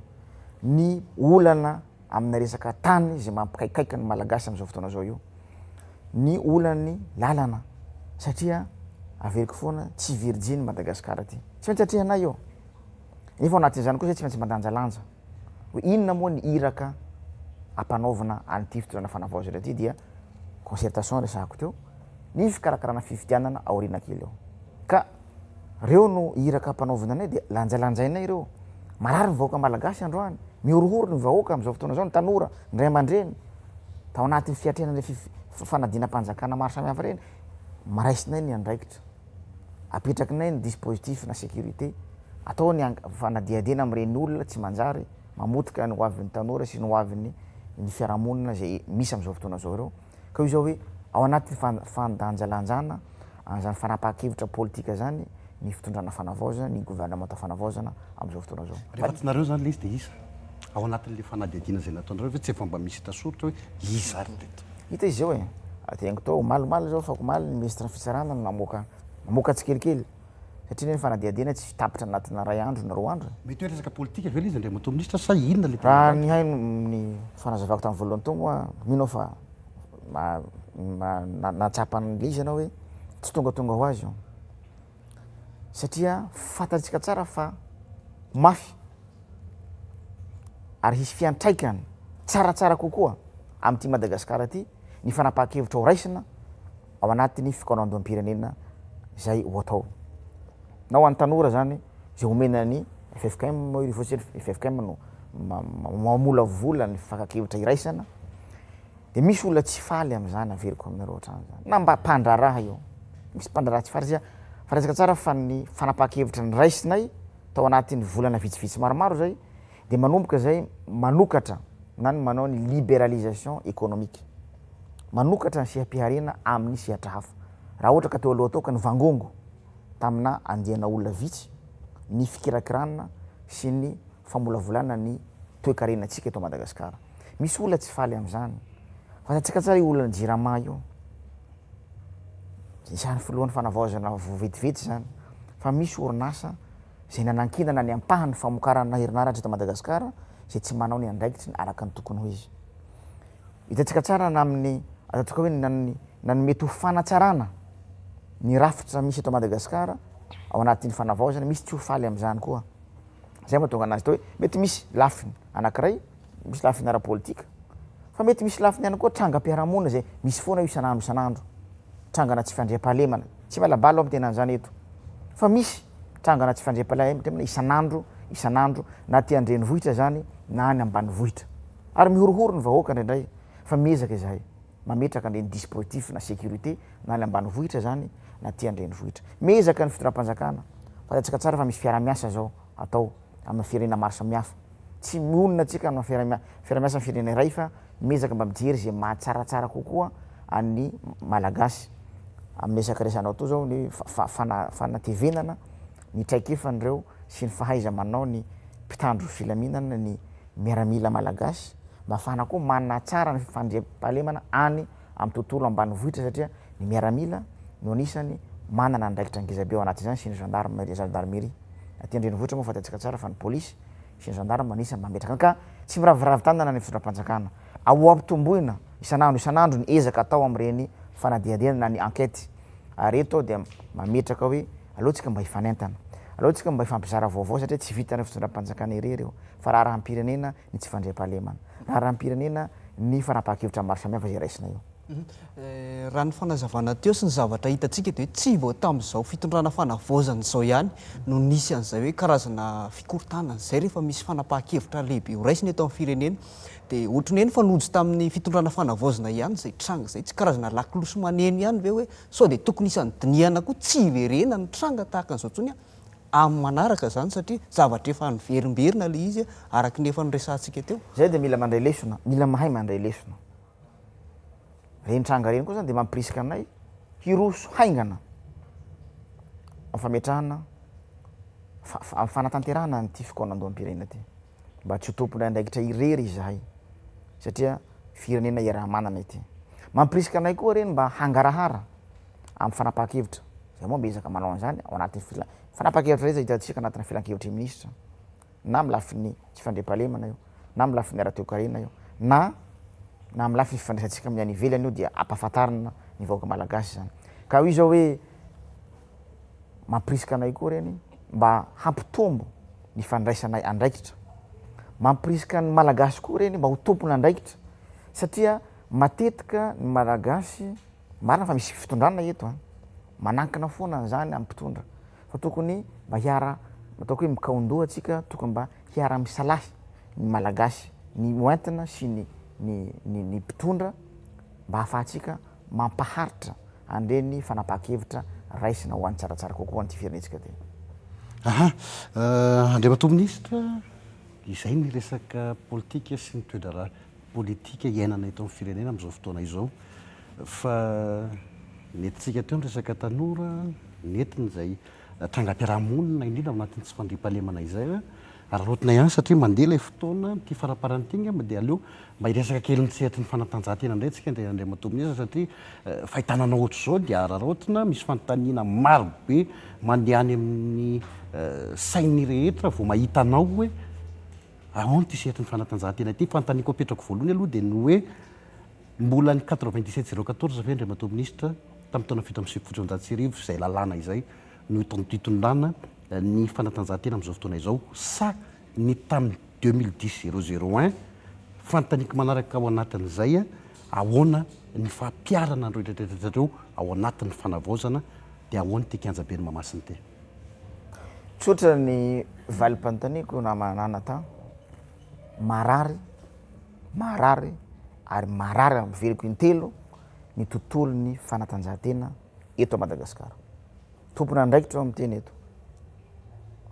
ny olana amina resaka tany zay mampikaikaika ny malagasy am'izao fotoana zao io ny olany lalana satria averiko foana tsy virgine Madagasikara ty tsy maintsy satria io nefa anatin'izany koa zay tsy maintsy mandanjalanja hoe inona moa ny iraka ampanaovana an'ity fotoana fanavaozana ty dia concertation resahako teo ny fikarakarana fifidianana aoriana kely eo ka reo no iraka ampanaovana anay dia lanjalanjainay reo marary ny vahoaka malagasy androany mihorohoro ny vahoaka am'izao fotoana zao ny tanora ny ray aman-dreny tao anatin'ny fiatrenan'le fanadina-panjakana maro samihafa reny maraisinay ny andraikitra apetrakinay ny dispositif na sécurité atao ny fanadiadina amin'ireny olona tsy manjary mamotika ny hoavin'ny tanora sy ny hoavin'ny ny fiarahamonina zay misy am'izao fotoana zao reo ka io zao hoe ao anatin'ny fandanjalanjana an'izany fanapahan-kevitra politika zany ny fitondrana fanavaozana ny gouvernement fanavaozana am'izao fotoana zao rehefa tsy nareo zany le izy de isa ao anatin'le fanadiadiana zay nataonareo fa tsy efa mba misy tasoritra hoe izy ary reto hita izy zao atengo tao malimaly zao fa komaly ny ministre fitsarana namoaka tsikelikely satria ny fanadiadiana tsy tapitra anatina ray andro na roa andro mety hoe resaka politika ve le izy andriamato ministra sa inona le raha ny haino ny fanazavako tamin'ny voalohany tao moa mino fa natsapany izy anao hoe tsy tongatonga ho azy io satria fantatsika tsara fa mafy ary hisy fiantraikany tsaratsara kokoa amin'ity Madagasikara ty ny fanapahan-kevitra ho raisina ao anatin'ny fikônandoam-pirenena zay ho atao na ho an'ny tanora zany zay omena ny FFKM FFKM no mamola vola ny fakakevitra iraisana de misy olona tsy faly am'izany averiko aminareo hatrany zany na mba mpandraraha io misy mpandraraha tsy farazaka tsara fa ny fanapahan-kevitra ny raisinay tao anatin'ny volana vitsivitsy maromaro zay de manomboka zay manokatra na ny manao ny libéralisation économique manokatra ny seham-piharena amin'ny sehatra hafa raha ohatra ka teo aloha tao ka ny vangongo tamina andiana olona vitsy ny fikirakirana sy ny famolavolana ny toe-karenantsika eto Madagasikara misy olona tsy faly am'izany fa tatsika tsara io olona ny jirama io isany filohan'ny fanavaozana vetivety zany fa misy orinasa zay nanankinana ny ampahany famokarana herinaratra eto Madagasikara zay tsy manao ny andraikitry ny araka ny tokony ho izy hitatsika tsara na amin'ny ataontsika hoe nanomety ho fanatsarana ny rafitra misy eto Madagasikara ao anatin'ny fanavaozana misy tsy ho faly am'izany koa zay mahatonga anazy tao hoe mety misy lafiny anankiray misy lafiny ara-politika fa mety misy lafiny ihany koa trangam-piarahamonina zay misy foana io isanandro trangana tsy fandriam-pahalemana tsy malabalo amin'ny tena an'izany eto fa misy trangana tsy fandriam-pahalemana isanandro na ty andrenivohitra zany na ny ambanivohitra ary mihorohoro ny vahoaka indraindray fa miezaka izahay mametraka ny dispositif na sécurité na ny ambanivohitra zany na ty andrenivohitra miezaka ny fitondram-panjakana fa tatsika tsara fa misy fiaramiasa zao atao amin'ny firenena maro samihafa tsy mionona atsika amin'ny fiaramiasa amin'ny firenena iray fa miezaka mba mijery zay mahatsaratsara kokoa an'ny malagasy amin'ny resaka resanao to zao ny fanatevenana ny traikefandreo sy ny fahaiza manao ny mpitandro filaminana ny miaramila malagasy mba ahafahana koa manana tsara ny fandriam-pahalemana any amin'ny tontolo ambanivohitra satria ny miaramila no anisany manana andraikitra ngezabe ao anaty zany sy ny gendarmerie aty andrenivohitra moa fatatsika tsara fa ny polisy sy ny gendarme anisany mametraka ka tsy miraviravy tanana ny fitondram-panjakana ao ampitomboina isanandro ny ezaka atao amin'ireny fanadiadiana na ny enquête ary eto ao dia mametraka hoe aleoantsika mba hifanentana, aleoantsika mba hifampizara vaovao satria tsy vitana fitondram-panjakana irery eo fa raharam-pirenena ny tsy fandriam-pahalemana, raharam-pirenena ny fanapahan-kevitra maro samihafa zay raisina io. Raha ny fanazavana teo sy ny zavatra hitantsika dia hoe tsy vao tamin'izao fitondrana fanavaozana izao ihany no nisy an'izay hoe karazana fikorontanana izay rehefa misy fanapahan-kevitra lehibe ho raisina eto amin'ny firenena dia ohatrany hoe nifanojo tamin'ny fitondrana fanavaozana ihany izay tranga izay tsy karazana lakiloso maneno ihany ve hoe sao dia tokony isan'ny diniana koa tsy hiverena ny tranga tahaka an'izao ntsony amin'ny manaraka zany satria zavatra efa niverimberina le izy araka ny efa noresantsika teo. Zay dia mila mandray lesona, mila mahay mandray lesona. Reny tranga reny koa zany dia mampirisika anay hiroso haingana amin'ny fametrahana amin'ny fanatanterahana nyty fikoanandoam-pirenena ty mba tsy ho tompona andraikitra irery izahay satria firenena iaraha-manana ity. Mampirisika anay koa reny mba hangarahara amin'ny fanapahan-kevitra zay moa mba ezaka manao an'izany ao anatin'ny fanapahan-kevitra rey zay hitantsika anatin'ny filan-kevitra minisitra na amin'ny lafin'ny tsy fandriam-pahalemana io na amin'ny lafin'ny ara-toe-karena io na amin'ny lafiny fifandraisantsika amin'ny any ivelany io dia ampahafantarina ny vahoaka malagasy zany. Ka io zao hoe mampirisika anay koa reny mba hampitombo ny fandraisanay andraikitra, mampirisika ny malagasy koa reny mba ho tompona andraikitra satria matetika ny malagasy marina fa misy fitondrana eto manankina foana zany amin'ny mpitondra fa tokony mba hiara ataoko hoe mikaondoha atsika, tokony mba hiara misalahy ny malagasy, ny oentina sy ny mpitondra mba hahafahantsika mampaharitra andreny fanapahan-kevitra raisina ho any tsaratsara kokoa nyty firenentsika ty. Andriamato ministra, izay ny resaka politika sy ny toedrara politika iainana eto amin'ny firenena amin'izao fotoana izao fa nentintsika teo ny resaka tanora nentin'izay trangam-piarahamonina indrindra ao anatin'ny tsy fandriam-pahalemana izay ary rotona ihany satria mandeha ilay fotoana ty faraparan'ity ngamba dia aleo mba hiresaka kely ny sehatry ny fanatanjahantena indray tsika Andriamato ministra satria fahitanana ohatr'izao dia ararotina misy fanontaniana marobe mandeha any amin'ny sainy rehetra vao mahita anao hoe ahoana ty sehatry ny fanatanjahantena ty. Fanontaniako apetrako voalohany aloha dia ny hoe mbola ny 97/014 ve Andriamato ministra tamin'ny taona fito amby sivifolo sivanjato sy arivo izay lalàna izay no hitondrana ny fanatanjahantena amin'izao fotoana izao sa ny tamin'ny 2010/001 fanontaniako manaraka ao anatin'izay ahoana ny fampiarana andreo rehetrarehetrareo ao anatin'ny fanavaozana dia ahoana ty kianjabe ny mamasiny ty. Tsotra ny valim-panontaniako namanana ta marary ary marary amin'ny veliko intelo ny tontolon'ny fanatanjahantena eto Madagasikara. Tompony andraikitra ao amin'ny teny eto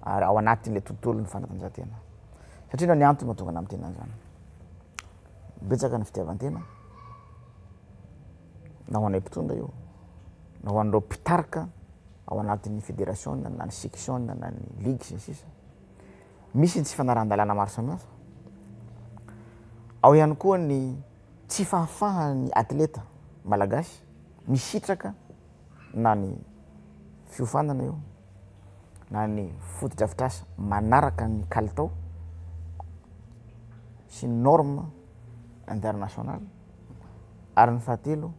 ary ao anatin'ilay tontolon'ny fanatanjahantena satria ny antony mahatonga ana amin'ny tena zany betsaka ny fitiavan-tena na ho anay mpitondra io na ho an'ireo mpitarika ao anatin'ny fédération na ny section na ny ligue sy ny sisa misy ny tsy fanarahan-dalàna maro samihafa ao ihany koa ny tsy fahafahan'ny atleta malagasy misitraka na ny fiofanana io na ny foto-drafitrasa manaraka ny kalitao sy ny norme internationale ary ny fahatelo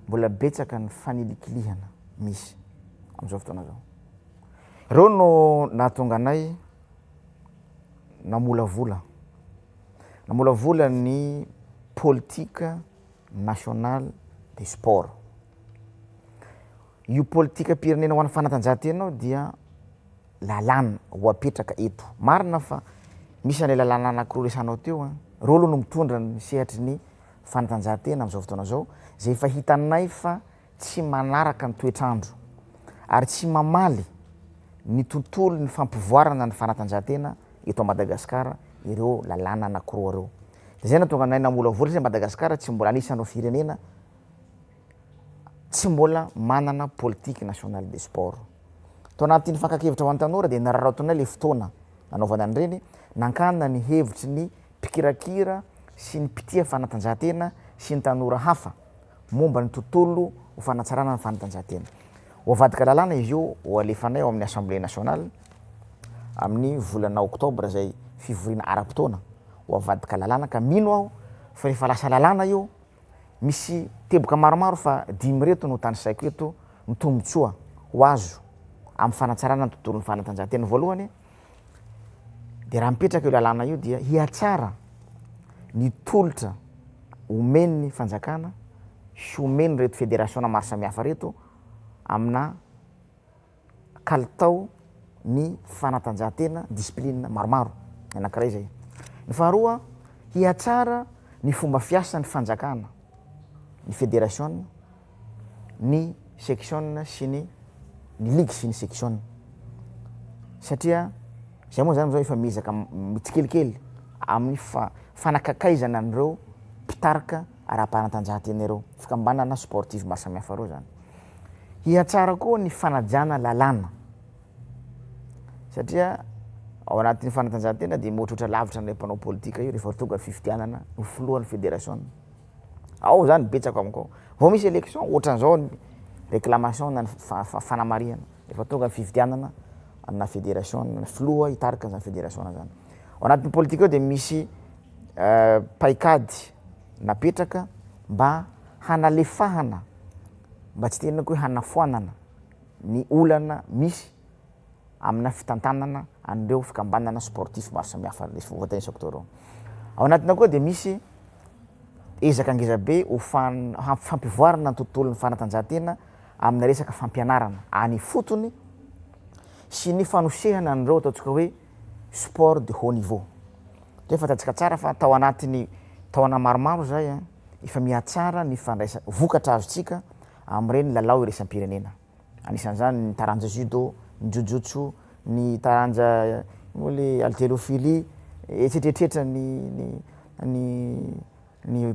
mbola betsaka ny fanilikilihana misy amin'izao fotoana zao. Ireo no nahatonga anay namolavola ny politika nationale des sports. Io politika pirenena ho an'ny fanatanjahantena dia lalàna ho apetraka eto. Marina fa misy an'ilay lalàna anankiroa resanao teo reo aloha no mitondra ny sehatry ny fanatanjahantena amin'izao fotoana zao zay efa hitanay fa tsy manaraka ny toetrandro ary tsy mamaly ny tontolo ny fampivoarana ny fanatanjahantena eto Madagasikara ireo lalàna anankiroa reo. Zay nahatonga anay namolavola satria Madagasikara tsy mbola anisan'ireo firenena tsy mbola manana politique nationale des sports. Tao anatin'ny fankakevitra ho an'ny tanora dia nararaotonay le fotoana nanaovana an'ireny nankana ny hevitry ny mpikirakira sy ny mpitia fanatanjahantena sy ny tanora hafa momba ny tontolo ho fanatsarana ny fanatanjahantena. Ho avadika lalàna izy io ho alefanay ao amin'ny assemblée nationale amin'ny volana oktobra zay fivoriana ara-potoana ho avadika lalàna ka mino aho fa rehefa lasa lalàna io misy teboka maromaro fa 10 reto no tany saiko eto ny tombotsoa ho azo amin'ny fanatsarana ny tontolon'ny fanatanjahantena voalohany dia raha mipetraka io lalàna io dia hiatsara ny tolotra omeny fanjakana sy omeny reto fédération maro samihafa reto amina kalitao ny fanatanjahantena discipline maromaro anankiray zay. Ny faharoa hiatsara ny fomba fiasa ny fanjakana ny fédération ny section sy ny ligue sy ny section satria zay moa zany zao efa mizaka mitsikelikely amin'ny fanakakaizana an'ireo mpitarika ara-panatanjahantena ireo fikambanana sportif maro samihafa reo zany. Hiatsara koa ny fanajana lalàna satria ao anatin'ny fanatanjahantena dia mihoatrotra lavitra ny mpanao politika io rehefa tonga fifidianana ny filohan'ny fédération ao zany betsaka amiko vao misy élection ohatran'izao ny réclamation na ny fanamarihana rehefa tonga ny fifidianana na fédération na filoha hitarika zany fédération zany. Ao anatin'ny politika io dia misy paikady napetraka mba hanalefahana mba tsy tenako hoe hanafoanana ny olana misy amina fitantanana an'ireo fikambanana sportif maro samihafa voatanisako tao reo. Ao anatina koa dia misy ezaka angezabe ho fampivoarana ny tontolon'ny fanatanjahantena amina resaka fampianarana any fotony sy ny fanosehana an'ireo ataontsika hoe sport de haut niveau. Dia fatatsika tsara fa tao anatiny taona maromaro zay efa mihatsara ny fandraisa vokatra azontsika amin'ireny lalao iraisam-pirenena. Anisan'izany ny taranja judo, ny jujutsu, ny taranja le haltérophilie, etsetretreta ny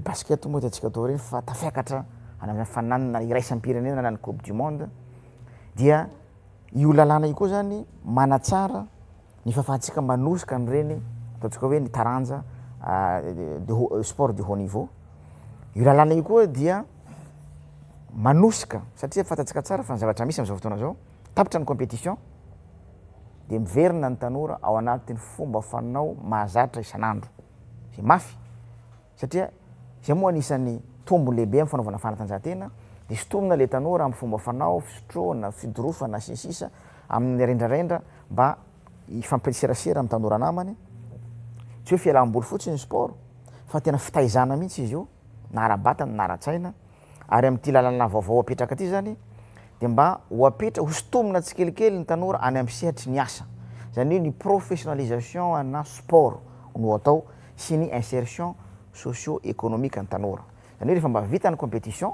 basket moa tatsika tao reny fa tafiakatra ana fananana iraisam-pirenena na ny coupe du monde dia io lalàna io koa zany manatsara ny fahafahantsika manosika an'ireny ataontsika hoe ny taranja sport de haut niveau. Io lalàna io koa dia manosika satria fatatsika tsara fa ny zavatra misy am'izao fotoana zao tapitra ny compétition dia miverina ny tanora ao anatin'ny fomba fanao mahazatra isan'andro zay mafy satria zay moa anisan'ny tombony lehibe amin'ny fanaovana fanatanjahantena dia sotomina le tanora amin'ny fomba fanao fisotroana fidorofana sisisa amin'ny rendrarendra mba ifampiserasera amin'ny tanora namany tsy hoe fialam-boly fotsiny sport fa tena fitaizana mihitsy izy io na ara-batana na ara-tsaina ary amin'ity lalàna vaovao apetraka aty zany dia mba ho sotomina tsikelikely ny tanora any amin'ny sehatry ny asa zany hoe ny professionnalisation ana sport no atao sy ny insertion socio-économique ny tanora zany hoe rehefa mba vita ny compétition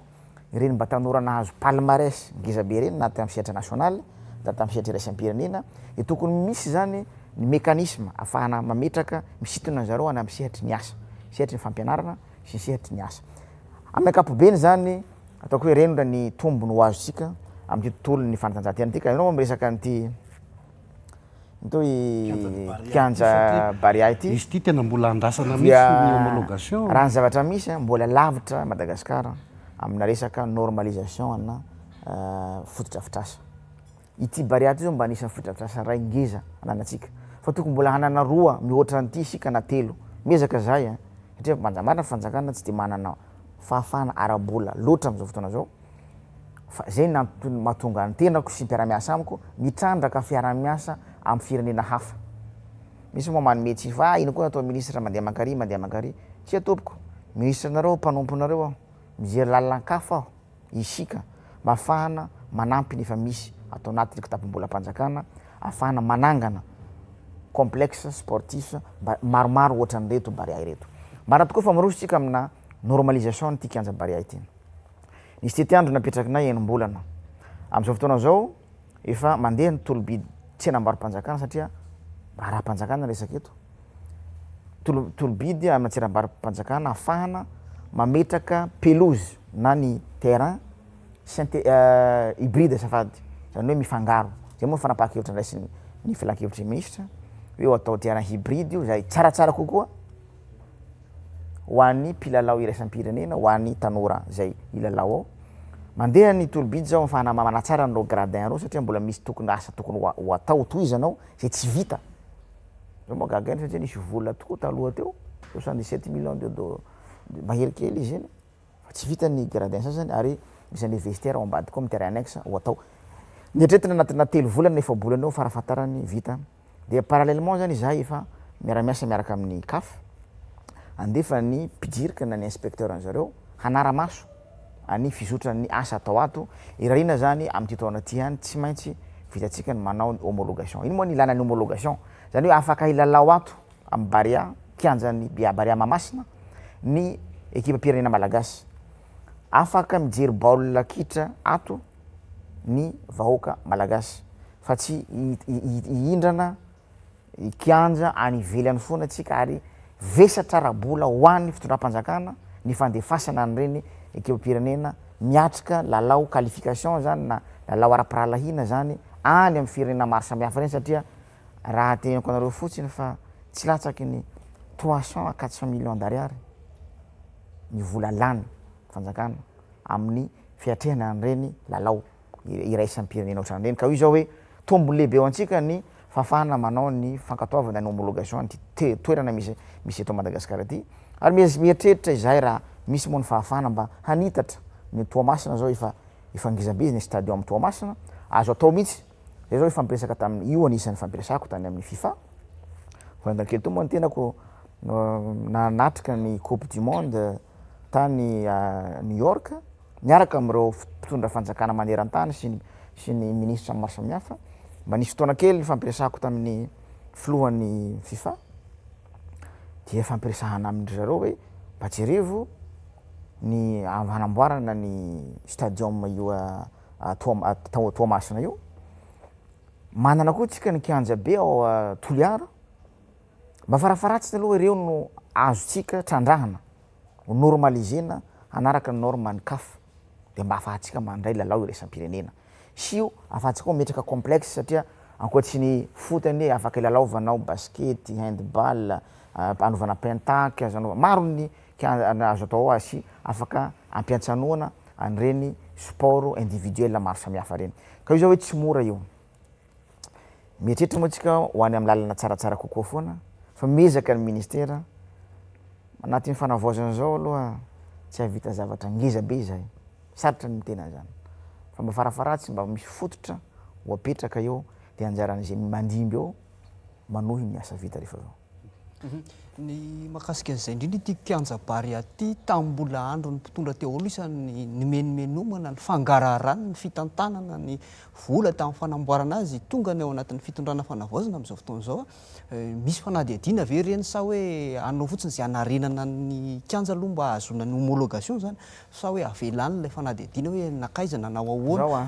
ireny mba tanora nahazo palmarès ngezabe reny na tamin'ny sehatra national na tamin'ny sehatra iraisam-pirenena dia tokony misy zany ny mécanisme ahafahana mametraka misintona zareo any amin'ny sehatry ny asa sehatry ny fampianarana sy ny sehatry ny asa amin'ny ankapobeny zany ataoko hoe reny ny tombony ho azontsika amin'ny tontolon'ny fanatanjahantena ty ka ianao miresaka nyty to kianja Baria ity izy ty tena mbola andrasana misy ny homologation raha ny zavatra misy mbola lavitra Madagasikara amina resaka normalisation ana fototra fitrasa ity Baria ty zao mba anisan'ny fototra fitrasa ray ngeza ananatsika fa tokony mbola hanana roa mihoatra n'ity isika na telo miezaka zay satria manjamarina fanjakana tsy de manana fahafahana ara-bola loatra am'izao fotoana zao fa zay mahatonga ny tenako sy mpiara-miasa amiko mitrandraka fiara-miasa amin'ny firenena hafa misy moa manome tsy fa ino koa atao ministra mandeha mankary tsy atopoko ministra nareo mpanomponareo aho mijery lalan-kafa aho isika mba ahafahana manampy nefa misy atao anatin'ny kitapom-bolam-panjakana ahafahana manangana complexe sportif maromaro ohatran'reto Baria ireto mba raha tokoa fa mirositsika amina normalisation ny tikianja Baria ity nisy tety andro napetrakynay enim-bolana am'izao fotoana zao efa mandeha ny tolobidy tsy anambaro-panjakana satria ara-panjakana resaka eto tolobidy amina tsy anambaro-panjakana ahafahana mametraka pelouse na ny terrain hybride safady zany hoe mifangaro zay moa fanapahakevitra ndraisy ny filan-kevitry ministra hoe atao terrain hybride io zay tsaratsara kokoa ho an'ny mpilalao iraisam-pirenena ho an'ny tanora zay ilalao ao mandeha ny tolobidy zao afahana manatsara nireo gradin reo satria mbola misy tokony asa tokony ho atao toizanao zay tsy vita zao moa gagainy satria nisy vola tokoa taloha teo 67 millions de maherikely izy eny fa tsy vita ny gradin sasany ary misy an'le vestiaire ao ambady koa terrain annexe ho atao niatretina anatina 3 volana efa bolana eo farafatarany vita de parallèlement zany izahay efa miaramiasa miaraka amin'ny CAF andefa ny mpidirika na ny inspecteur an'zareo hanara-maso any fizotrany asa atao ato irarina zany amin'ny taona ty hany tsy maintsy vitatsika ny manao ny homologation iny moa ny ilana ny homologation zany hoe afaka hilalao ato amin'ny Baria kianjany Baria Mahamasina ny ekipa pirenena malagasy afaka mijery baolina kitra ato ny vahoaka malagasy fa tsy hihindrana kianja any ivelany foana atsika ary vesatra rabola ho an'ny fitondram-panjakana ny fandefasana an'ireny ekipa pirenena miatrika lalao qualification zany na lalao ara-pirahalahiana zany any amin'ny firenena maro samihafa reny satria raha tenako anareo fotsiny fa tsy latsaky ny 300 à 400 millions d'ariary ny vola lany fanjakana amin'ny fiatrehana an'ireny lalao iraisan'ny pirenena ohatran'ireny ka io zao hoe tombony lehibe ao antsika ny fafana manao ny fankatoavana ny homologation ty toerana misy eto Madagasikara ty ary mieritreritra izahay raha misy moa ny fahafana mba hanitatra ny Toamasina zao efa ngizambizy ny stadium Toamasina azo atao mihitsy zay zao ifampiresaka tamin'ny io anisan'ny fampiresako tany amin'ny FIFA voandakely to moa ny tenako nanatrika ny coupe du monde tany New York miaraka amin'ireo mpitondra fanjakana maneran-tany sy ny ministra maro samihafa mba nisy fotoana kely fampiresako tamin'ny filohan'ny FIFA dia fampiresahana amindry zareo hoe mba jerevo ny hanamboarana ny stadium io Toamasina io manana koa tsika ny kianja be ao Toliara mba farafaratsiny aloha ireo no azotsika trandrahana ho normalisena hanaraka ny norme ny CAF de mba afahantsika mandray lalao iraisam-pirenena sy io afahantsika koa metraka complexe satria ankoatriny fotany afaka ilalaovanao basket handball anovana pentak maro ny azo atao azy sy afaka ampiantsanoana an'ireny sport individuel maro samihafa reny ka io zao hoe tsy mora io mietreritra moa tsika ho any amin'ny lalana tsaratsara kokoa foana fa mezaka ny ministera anatin'ny fanavaozana zao aloha tsy havita zavatra ngeza be izahay sarotra ny tena zany fa mba farafaratsy mba misy fototra ho apetraka eo de anjaran'izay mandimby eo manohy miasa vita rehefa zao ny makasika an'izay indrindra ity kianja Baria ty tamin'ny mbola andro ny mpitondra teo aloha isany ny menomenomana ny fangararany ny fitantanana ny vola tamin'ny fanamboarana azy tonga ny ao anatin'ny fitondrana fanavaozana amin'izao fotoana zao misy fanadihadiana ve reny sa hoe anao fotsiny zay anarenana ny kianja aloha mba azona ny homologation zany sa hoe avelany ilay fanadihadiana hoe nakaiza nanao ahoana zao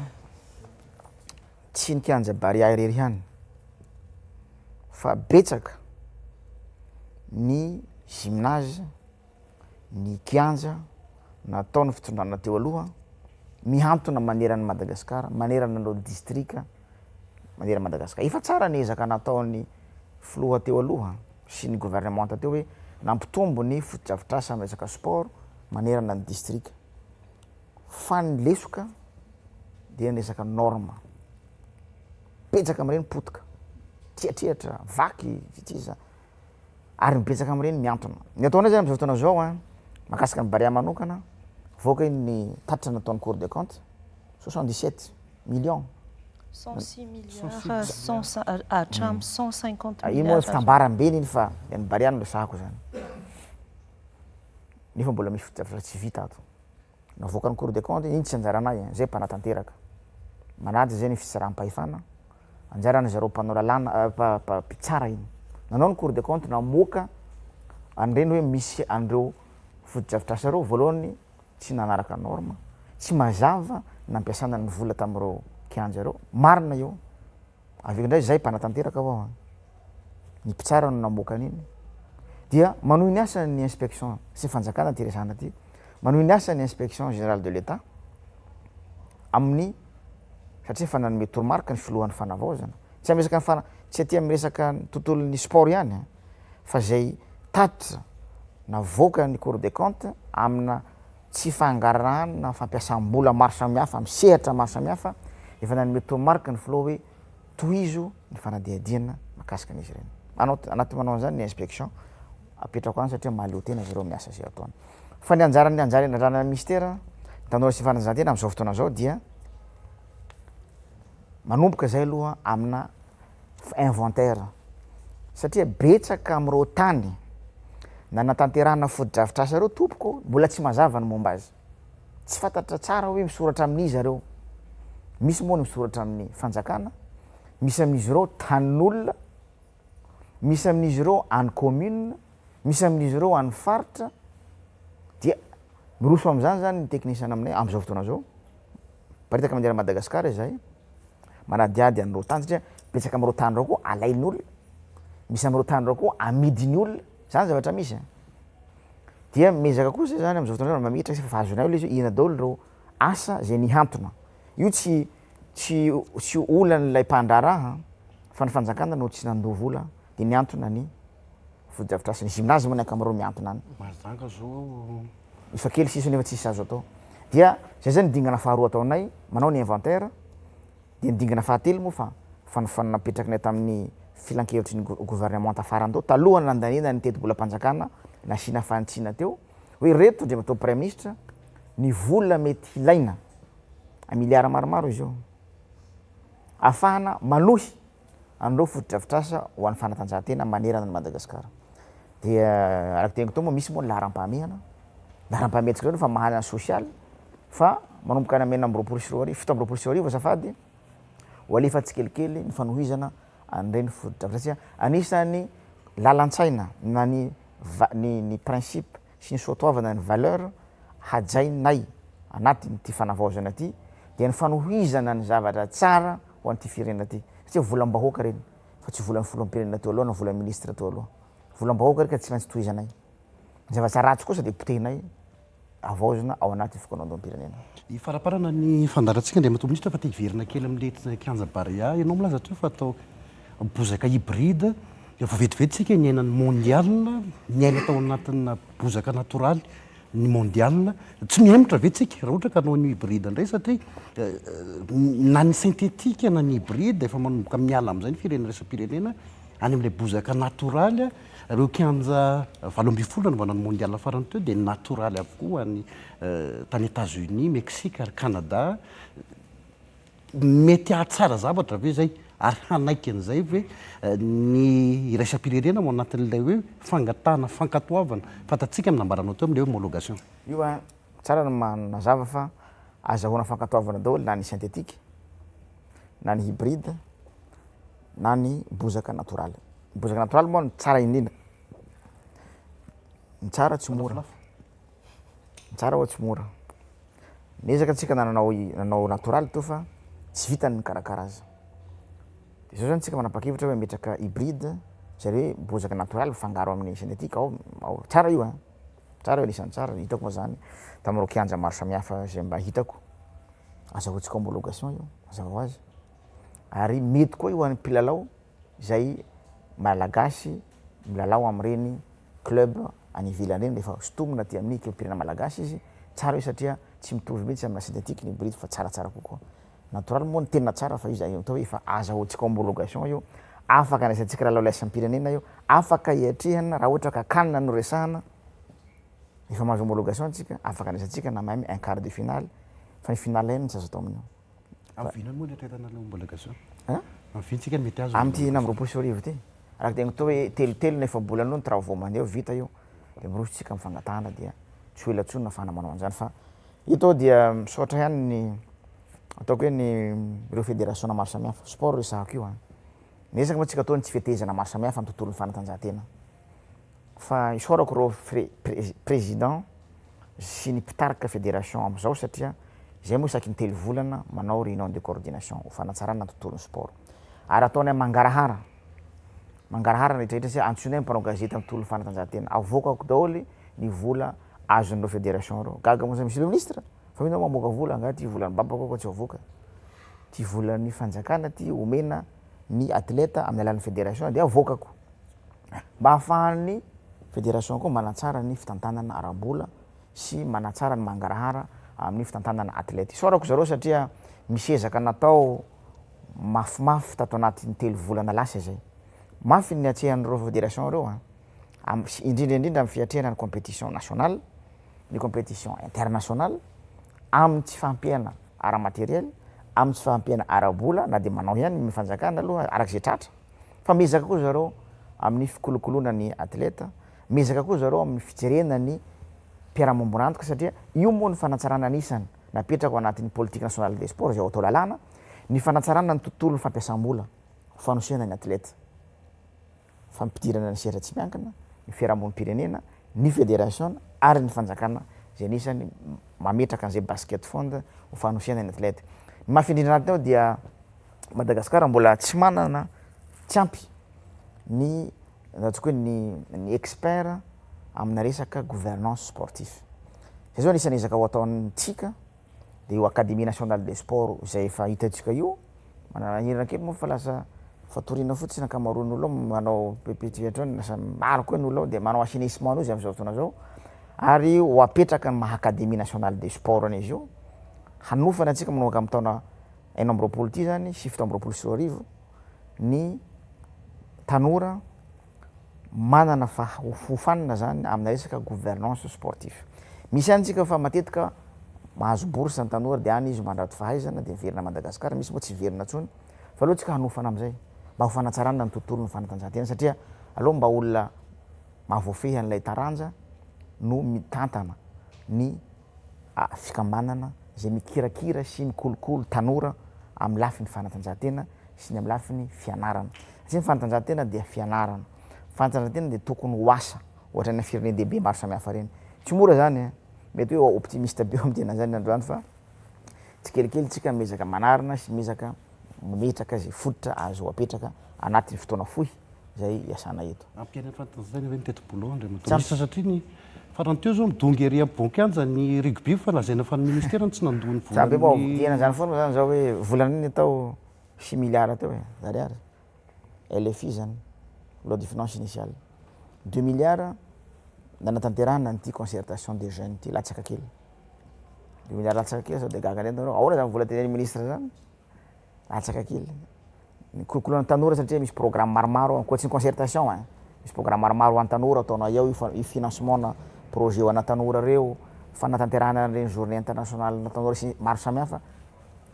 tsy ny kianja Baria irery ihany fa betsaka ny gymnase ny kianja nataony fitondrana teo aloha mihantona maneran'ny Madagasikara manerana an'ireo distrika maneran'ny Madagasikara efa tsara ny ezaka nataony filoha teo aloha sy ny gouvernement teo hoe nampitombo ny fotodrafitrasa amin'ny resaka sport manerana ny distrika fa ny lesoka dia ny resaka norme betsaka amin'ireny potika triatrihatra vaky tiza ary mibetsaka amin'ireny miantona ny ataonay zany amin'izao fotoana zao makasika ny Baria manokana voaka iny ny tatra nataon'ny Cour des comptes 77 millions 106 milliards hatramin'ny 150 iny moa fitambaram-beny iny fa ny Baria no resahako zany nefa mbola misy fotodrafitra tsy vita ato navoaka ny Cour des comptes iny tsy anjaranay zay mpanatanteraka manady zay ny fisaraha-pahefana anjarana zareo mpanao lalàna mpitsara iny nanao ny Cour des comptes namoaka an'ireny hoe misy an'ireo fotodrafitrasa reo voalohany tsy nanaraka norme tsy mazava nampiasana ny vola tamin'ireo kianja reo marina io avy ndray zay mpanatanteraka avao ny mpitsara no namoaka an'iny dia manohy ny asa ny inspection sy fanjakana ty resahana ty manohy ny asa ny inspection générale de l'État amin'ny satria fa nanome toromarika ny filohan'ny fanavaozana tsy amresaka tsy aty amresaka tontolon'ny sport ihany fa zay tatitra navoaka ny Cour des comptes amina tsy fangarahana fampiasam-bola maro samihafa amin'ny sehatra maro samihafa efa nanome toromarika ny filoha hoe tohizo ny fanadihadiana makasika an'izy ireny anaty manao an'izany ny inspection apetrako any satria mahaleo tena zareo miasa zay ataony fa ny anjara ny andrana ministera tanora sy fanatanjahantena am'izao fotoana zao dia manomboka zay aloha amina inventaire satria betsaka am'reo tany nanatanterahana foto-drafitrasa reo tompoko mbola tsy mazava ny momba azy tsy fantatra tsara hoe misoratra amin'izy zareo misy moa ny misoratra amin'ny fanjakana misy amin'izy ireo tanin'olona misy amin'izy ireo any commune misy amin'izy ireo any faritra dia miroso am'izany zany ny technicien aminay am'izao fotoana zao paritaka mandeha Madagasikara zay manadiady an'reo tany satria betsaka am'reo tany reo koa alain'ny olona misy am'reo tany reo koa amidiny olona zany zavatra misy dia mezaka kosa zany am'izao fotoana zao mamitra sy fa azonay izy ina daholo reo asa zay nihantona io tsy olan'ilay mpandra raha fa ny fanjakana no tsy nandova ola de niantona ny foto-drafitrasa ny gymnase moa ny akamreo miantona any mazaka zao ifa kely sisy nefa tsisy azo atao dia zay zany dingana faharoa ataonay manao ny inventaire de nidingana fahatelo moa fa fanapetrakiny tamin'ny filan-kevitry ny gouvernement tafarany tao talohany nandanina ny teti-bola mpanjakana nasina fantsina teo hoe reto ndre matao premier ministre ny vola mety ilaina miliara maromaro izy io afahana manohy an'reo foto-drafitrasa ho an'ny fanatanjahantena manerana ny Madagasikara dia araky teniko tao moa misy moa ny laharam-pahamehana laharam-pahametsika reo fa mahalana social fa manomboka any amena am'roapolo sy roa arivo fito am'roapolo sy roa arivo azafady ho alefa tsikelikely ny fanohizana an'ireny foto-drafitrasa anisan'ny lalan-tsaina na ny principe sy ny soatoavana ny valeur hajainay anatin'ny ty fanavaozana ty dia ny fanohizana ny zavatra tsara ho an'ty firenena ty satria volam-bahoaka reny fa tsy volan'ny folom-pirenena teo aloha na volan'ny ministre teo aloha volam-bahoaka reny ka tsy maintsy tohizanay ny zavatra ratsy kosa de potehinay avaozana ao anaty fikonandoam-pirenena ifaraparana ny fandaratsika ndre matombo ministra fa te hiverina kely am'le kianja baria ianao milazatra fa atao bozaka hybride efa vetivety tsika ny ainany mondial ny aina tao anatina bozaka natoraly ny mondial tsy mihemotra ve tsika raha ohatra ka anao ny hybride indray satria na ny synthétique na ny hybride efa manomboka miala am'izay ny firenena resa-pirenena any am'le bozaka natoraly reo kianja valo amby folo ny manao ny mondial farany teo dia natoraly avokoa any tany États-Unis Mexique ary Canada mety ahatsara zavatra ve zay ary hanaiky an'izay hoe ny resa-pirenena mo anatin'ilay hoe fangatana fankatoavana fantatsika aminambaranao teo am'le hoe homologation io a tsara no manazava fa azahoana fankatoavana daholo na ny synthétique na ny hybride na ny bozaka natoraly bozaka natoraly moa ny tsara indrindra ny tsara tsy mora ny tsara hoa tsy mora miezaka antsika nanao natoraly to fa tsy vitany mikarakara azy de zao zany tsika manapa-kevitra hoe metraka hybride zare hoe bozaka natoraly fangaro amin'ny synthétique ao tsara io tsara io anisan'ny tsara hitako moa zany tamin'reo kianja maro samihafa zay mba hitako azahoantsika homologation io mazava ho azy ary mety koa io an'ny mpilalao zay malagasy milalao am'reny club any ivelany reny rehefa sotomina ty amin'ny ekipirena malagasy izy tsara io satria tsy mitovy mihitsy amina synthétique ny hybride fa tsaratsara kokoa natoraly moa ny tena tsara fa io zay atao hoe efa azahoantsika homologation io afaka andraisantsika lalao laisampirenena io afaka hiatrehana raha ohatra ka kanina no resahana efa mahazo homologation antsika afaka andraisantsika na mahamy un quart de finale fa ny finale eny tsy azo atao amin'io amin'vinany moa ny atretanala homologation amin'vintsika mety azo am'ty nam'roapolo sy arivo ty araky tegna atao hoe telotelo nefa bolany io ny travaux mandeha vita io de mirosotsika mifangatahana dia tsy oela tsony nafana manao an'izany fa ito dia misaotra ihany ny ataoko hoe ny ireo fédération maro samihafa sport resahako io miezaka moa tsika ataony tsy fetezana maro samihafa ny tontolon'ny fanatanjahantena fa isaorako reo président sy ny mpitarika fédération am'izao satria zay moa isaky ny telo volana manao réunion de coordination ho fanatsarana ny tontolon'ny sport ary ataony mangarahara rehetrarehetra sy antsoinay mpanao gazety amin'ny tontolon'ny fanatanjahantena avoakako daholy ny vola azon'ireo fédération reo gaga moa monsieur le ministre fa minao mamoaka vola anga ty volan'ny babako koa tsy avoaka ty volan'ny fanjakana ty omena ny athlète amin'ny alalan'ny fédération de avoakako mba ahafahan'ny fédération koa manatsara ny fitantanana ara-bola sy manatsara ny mangarahara amin'ny fitantanana athlète isaorako zareo satria misy ezaka natao mafimafy tato anatin'ny telo volana lasa zay mafy ny atsehan'ireo fédération reo indrindraindrindra amin'ny fiatrehana ny compétition nationale ny compétition internationale amin'ny tsy fampiaina ara-materiely, amin'ny tsy fampiaina ara-bola na de manao ihany mifanjakana aloha arak'izay tratra fa mezaka koa zareo amin'ny fikolokoloana ny atleta, mezaka koa zareo amin'ny fijerena ny mpiara-momborantoka satria io moa ny fanatsarana anisany napetraka ao anatin'ny politique nationale des sports zay atao lalàna ny fanatsarana ny tontolo ny fampiasam-bola fanosehana ny atleta, fampidirana ny sehatra tsy miankina, ny fiarahamonim-pirenena, ny fédération ary ny fanjakana zay anisany mametraka an'izay basket fond ho fanosehana ny atleta. Ny mahafindrindra anaty ao dia Madagasikara mbola tsy manana tsy ampy ny ataontsika hoe ny expert amina resaka gouvernance sportif. Zay zao anisany ezaka ho ataontsika de io académie nationale des sports zay efa hitantsika io manana hirana kely moa fa lasa fatoriana fotsiny ankamaroan'olo manao perpétuité lasa maro koa ny olo ao de manao assainissement io zay am'izao fotoana zao ary ho apetraka ny maha académie nationale des sports any izy io hanofana antsika manomboka amin'ny taona 20 ty zany 7 ny tanora manana hofanina zany amina resaka gouvernance sportif. Misy antsika fa matetika mahazo bourse ny tanora de any izy mandrato fahaizana de miverina Madagasikara, misy moa tsy verina tsony fa aloha tsika hanofana am'izay mba ho fanatsarana ny tontolo ny fanatanjahantena satria aloha mba olona mahavoafehy an'ilay taranja no mitantana ny fikambanana zay mikirakira sy mikolokolo tanora amin'ny lafiny fanatanjahantena sy ny amin'ny lafiny fianarana satria ny fanatanjahantena dia fianarana, fanatanjahantena de tokony ho asa ohatra ny firenena dehibe maro samihafa reny tsy mora zany mety hoe optimiste be amin'ny tena zany androany fa tsy kelikely tsika mezaka manarina sy mezaka mimetraka zay fototra azo apetraka anatin'ny fotoana fohy zay iasana eto. Ampiainany fanatanjahantena ny teto-bolo andry motorista satria ny farany teo zao midongy ery Bonkanja ny rugby fa lazaina fa ny ministère tsy nandony vola. Zabe mo diana zany foana zany zao hoe volana iny atao 6 milliards teo ariary. LFI zany loi de finance initiale 2 milliards nanatanterahana ny concertation des jeunes ty latsaka kely 2 milliards latsaka kely sao de gaga nenao ahora zany vola tenen'ny ministre zany latsaka kely ny kolokoloana tanora satria misy programme maromaro ankoatsy concertation misy programme maromaro ho an'ny tanora ataonao ao io financement na projet ho ana tanora reo fanatanterahana reny journée internationale na tanora sy maro samihafa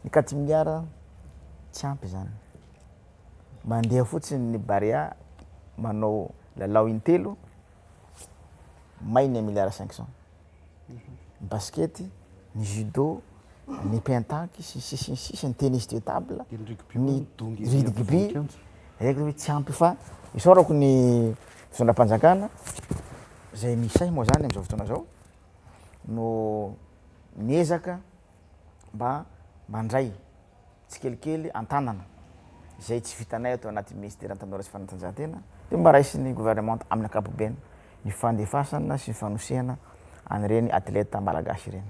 ny 4 milliards tsy ampy zany mandeha fotsiny ny Barea manao lalao intelo mainy 1 milliard 500 ny basket, ny judo, ny pentak sy ny tennis de table, ny rugby raiky hoe tsy ampy fa isaorako ny fitondram-panjakana zay misay moa zany am'izao fotoana zao no miezaka mba mandray tsy kelikely antanana zay tsy vitanay atao anaty ministère an-tanora sy fanatanjahantena de mba raisy ny gouvernement amin'ny ankapobeny ny fandefasana sy ny fanosehana an'ireny athlète malagasy ireny.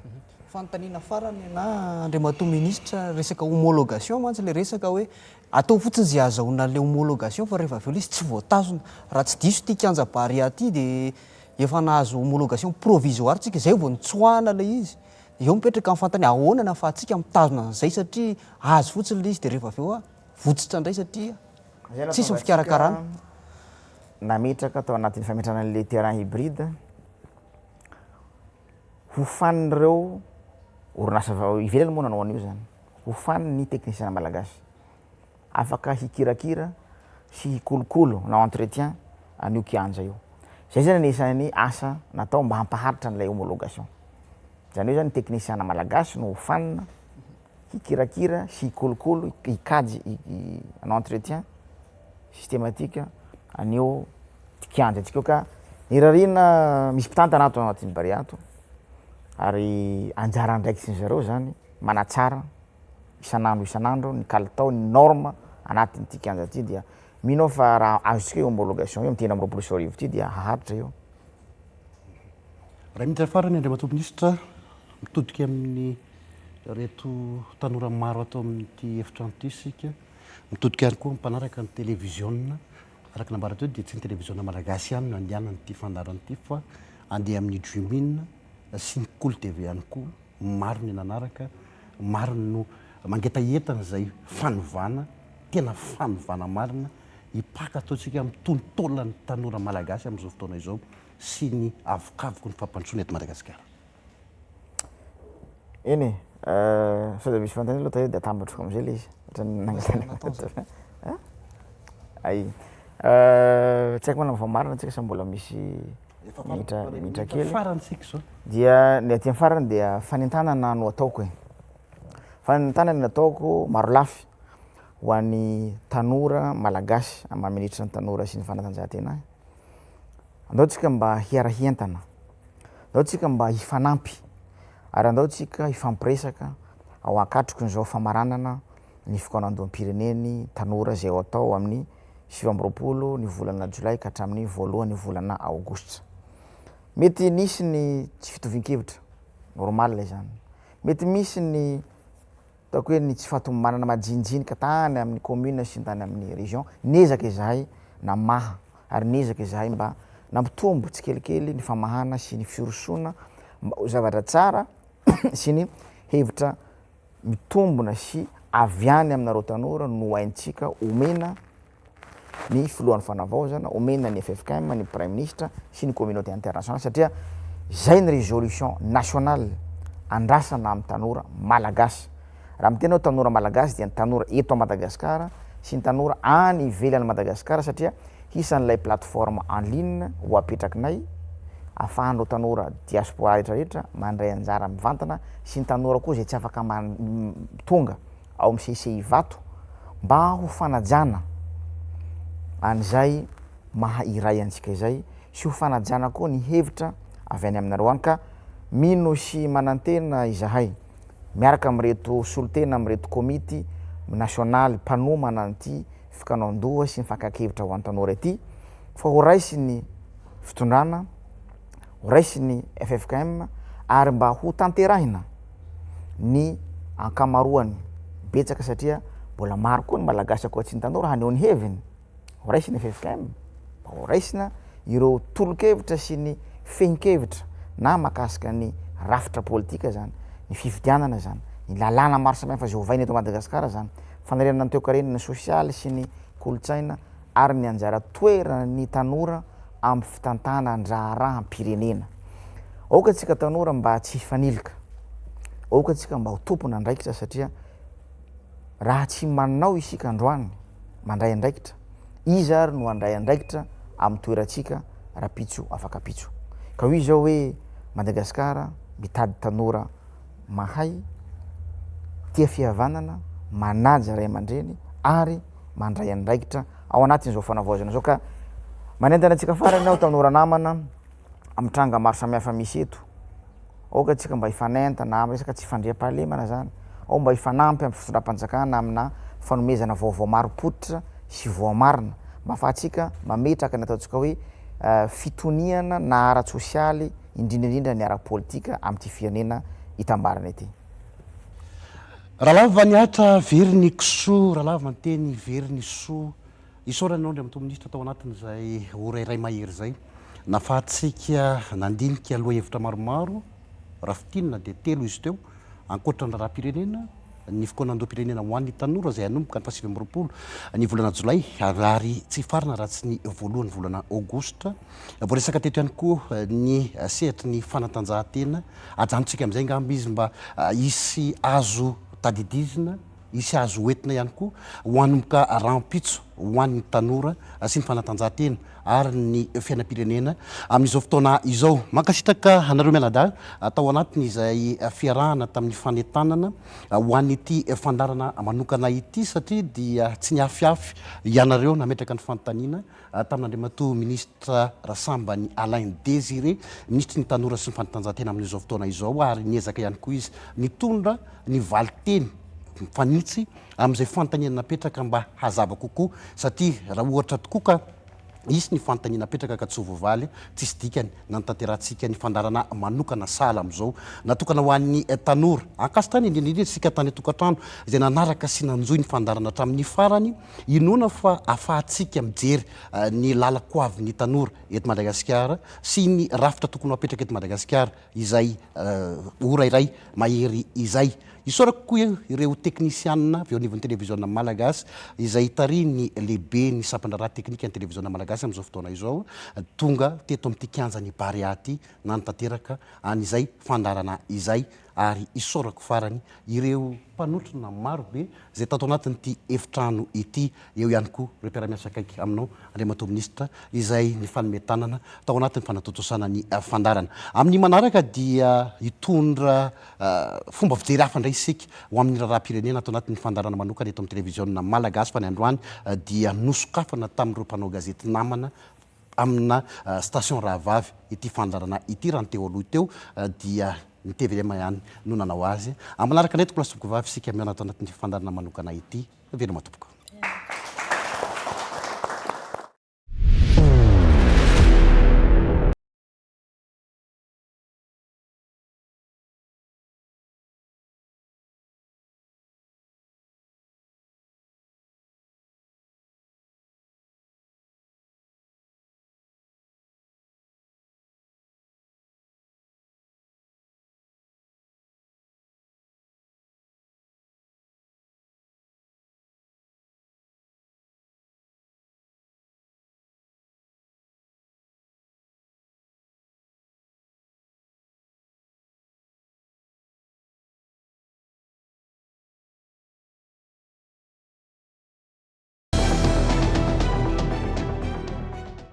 Fanontaniana farany na Andriamatoa ministre resaka homologation mantsy le resaka hoe atao fotsiny zay azahoana le homologation fa rehefa aveo izy tsy voatazona raha tsy diso ty kianja Barea ty de efa nahazo homologation provisoire tsika zay vao nitsoahana le izy eo mipetraka amin'ny fantany ahoana na fa atsika mitazona an'izay satria azo fotsiny le izy de rehefa aveo votsitra indray satria tsisy ny fikarakarana nametraka atao anatin'ny fametrana an'le terrain hybride ho fanireo orinasa ivelany moa nanao an'io zany ho faniny ny technicien malagasy afaka hikirakira sy hikolokolo na entretien an'io kianja io zay zany anisan'ny asa natao mba hampaharitra n'ilay homologation zany hoe zany technicien malagasy no ho fanina hikirakira sy hikolokolo hikajy en entretien systématique an'io kianja antsika io ka irarina misy mpitantana ato anatin'ny Barea ato ary anjara andraikitsy zareo zany manatsara isanandro ny kalitao ny norme anatin'ny ty kianja ty dia mino fa raha azontsika hoe homologation io amin'ny 2024 ty dia haharitra io. Raha miditra farany Andriamatoa ministra mitodika amin'ny reto tanora maro atao amin'ity efitrano ty sika mitodika ihany koa mpanaraka ny télévision araka nambara teo dia tsy ny télévision malagasy ihany no andehanany ty fandarany ty fa andeha amin'ny Jumin sy ny Cool TV ihany koa maro ny nanaraka maro no mangetaentana zay fanovana tena fanovana marina hipaka ataontsika amin'ny tontolon'ny tanora malagasy amin'izao fotoana izao sy ny avokavoko ny fampandrosoana eto Madagasikara. eny sao de misy fantany loatra de atambatroko am'zay le izy ay tsy haiko manana famarina antsika sa mbola misy mitra kely farantsika zao dia ny aty farany dia fanentanana no ataoko e fanentanana no ataoko maro lafy ho an'ny tanora malagasy amaminitra ny tanora sy ny fanatanjahantena andaotsika mba hiara-hientana andaotsika mba hifanampy ary andaotsika hifampiresaka ao akatroko n'izao famaranana ny fikaonandoam-pireneny tanora zay atao amin'ny 7 ny volana jolay ka hatramin'ny 1 ny volana aogositra mety nisy ny tsy fitovian-kevitra normal zany mety misy ny ataoko hoe ny tsy fahatomanana majinijinika tany amin'ny commune sy tany amin'ny région nezaka izahay na maha ary nezaka izahay mba nampitombo tsy kelikely ny famahana sy ny fiorosona mba ho zavatra tsara sy ny hevitra mitombona sy aviany aminareo tanora no haintsika omena ny filohan'ny fanavaozana omena ny FFKM ny prime ministre sy ny communauté internationale satria zay ny résolution nationale andrasana amin'ny tanora malagasy raha mitena hoe tanora malagasy dia ny tanora eto a Madagasikara sy ny tanora any ivelany Madagasikara satria hisan'ilay plateforme en ligne ho apetrakinay ahafahan'ireo tanora diaspora rehetrarehetra mandray anjara mivantana sy ny tanora koa zay tsy afaka tonga ao amin'ny CCI vato mba ho fanajana an'izay maha iray antsika izay sy ho fanajana koa ny hevitra avy any aminareo any ka mino sy manantena izahay miaraka amireto solotena amireto komity nasionaly mpanomana an'ity fikanaon-doha sy ny fankakevitra ho an'ny tanora ity fa ho raisy ny fitondrana ho raisy ny FFKM ary mba ho tanterahina ny ankamaroany betsaka satria mbola maro koa ny malagasy akoatsy ny tanora haneho ny heviny ho raisy ny FFKM ho raisina ireo tolo-kevitra sy ny fehin-kevitra na makasika ny rafitra politika zany ny fifidianana zany ny lalàna maro samihafa zay hovainy eto Madagasikara zany fanarenana ny toekarenina sosialy sy ny kolotsaina ary ny anjara toerana ny tanora amin'ny fitantana andraharaha am-pirenena aoka atsika tanora mba tsy hifanilika aoka atsika mba ho tompona andraikitra satria raha tsy manao isika androany mandray andraikitra izy ary no andray andraikitra amin'ny toeratsika rapitso afaka pitso ka hoy zao hoe Madagasikara mitady tanora mahay tia fihavanana manaja ray aman-dreny ary mandray andraikitra ao anatin'izao fanavaozana zao ka manentana atsika farany ao tanora namana amitranga maro samihafa misy eto aoka atsika mba hifanentana amin'ny resaka tsy fandriam-pahalemana zany ao mba hifanampy amin'ny fitondram-panjakana amina fanomezana vaovao maro potitra sy voamarina mba afahantsika mametraka ny ataontsika hoe fitoniana na ara-tsosialy indrindraindrindra ny ara-politika amin'ity firenena hitambarana ity rahalava vaniatra veriny kisoa rahalava manteny veriny soa isaoranao ndry amin'to ministra atao anatin'izay orairay mahery zay nafahatsika nandinika aloha hevitra maromaro raha fitinina dia 3 izy teo ankoatra ny raha-pirenena ny fikoanandoam-pirenena ho an'ny tanora zay anomboka ny 7 ny volana jolay ary tsy farina raha tsy ny voalohany volana aogostra voaresaka teto ihany koa ny sehatra ny fanatanjahantena ajanontsika amin'izay ngamba izy mba isy azo tadidizina isy azo hoentina ihany koa ho anomboka rampitso ho an'ny tanora sy ny fanatanjahantena ary ny fiainam-pirenena amin'izao fotoana izao mankasitraka anareo mianadahy atao anatiny izay fiarahana tamin'ny fanentanana ho an'ity fandarana manokana ity satria dia tsy niafiafy ianareo nametraka ny fanontaniana tamin'andriamatoa ministra Rasambany Alain Désiré ministry ny tanora sy ny fanatanjahantena amin'izao fotoana izao ary niezaka ihany koa izy nitondra ny valiteny fanitsy amin'izay fanontaniana napetraka mba hazava kokoa satria raha ohatra tokoa ka isy ny fanontaniana napetraka ka tsy ho voavaly tsisy dikany nanotanterantsika ny fandarana manokana sahala amin'izao natokana ho an'ny tanora ankasitrany indrindrindrindra sika tany tokantrano izay nanaraka sy nanjoy ny fandarana hatramin'ny farany inona fa afahantsika mijery ny lalako avy ny tanora eto Madagasikara sy ny rafitra tokony apetraka eto Madagasikara izay orairay mahery izay isorako koa ireo teknisianina avy ao anivon'ny télévision malagasy izay tariny lehibe ny sampana teknika ny télévision malagasy amin'izao fotoana izao tonga teto amin'ity kianjany Barea ty nanotanteraka an'izay fandarana izay ary isorako farany ireo mpanotrona marobe zay tato anatin'ity efitrano ity, eo ihany koa ireo mpiara-miasa akaiky aminao Andriamatoa Ministra izay ny fanometanana tao anatin'ny fanatotosana ny fandarana. Amin'ny manaraka dia hitondra fomba fijery hafa indray isika ho amin'ny raharam-pirenena tao anatin'ny fandarana manokana eto amin'ny televiziona malagasy fa ny androany dia nosokafana tamin'ireo mpanao gazety namana amina station Rahavavy ity fandarana ity raha ny teo aloha teo dia ny TVM ihany no nanao azy. Amin'ny manaraka indray tokolasy vavy isika mianatra anatin'ny fandarana manokana ity. Veloma tompoko.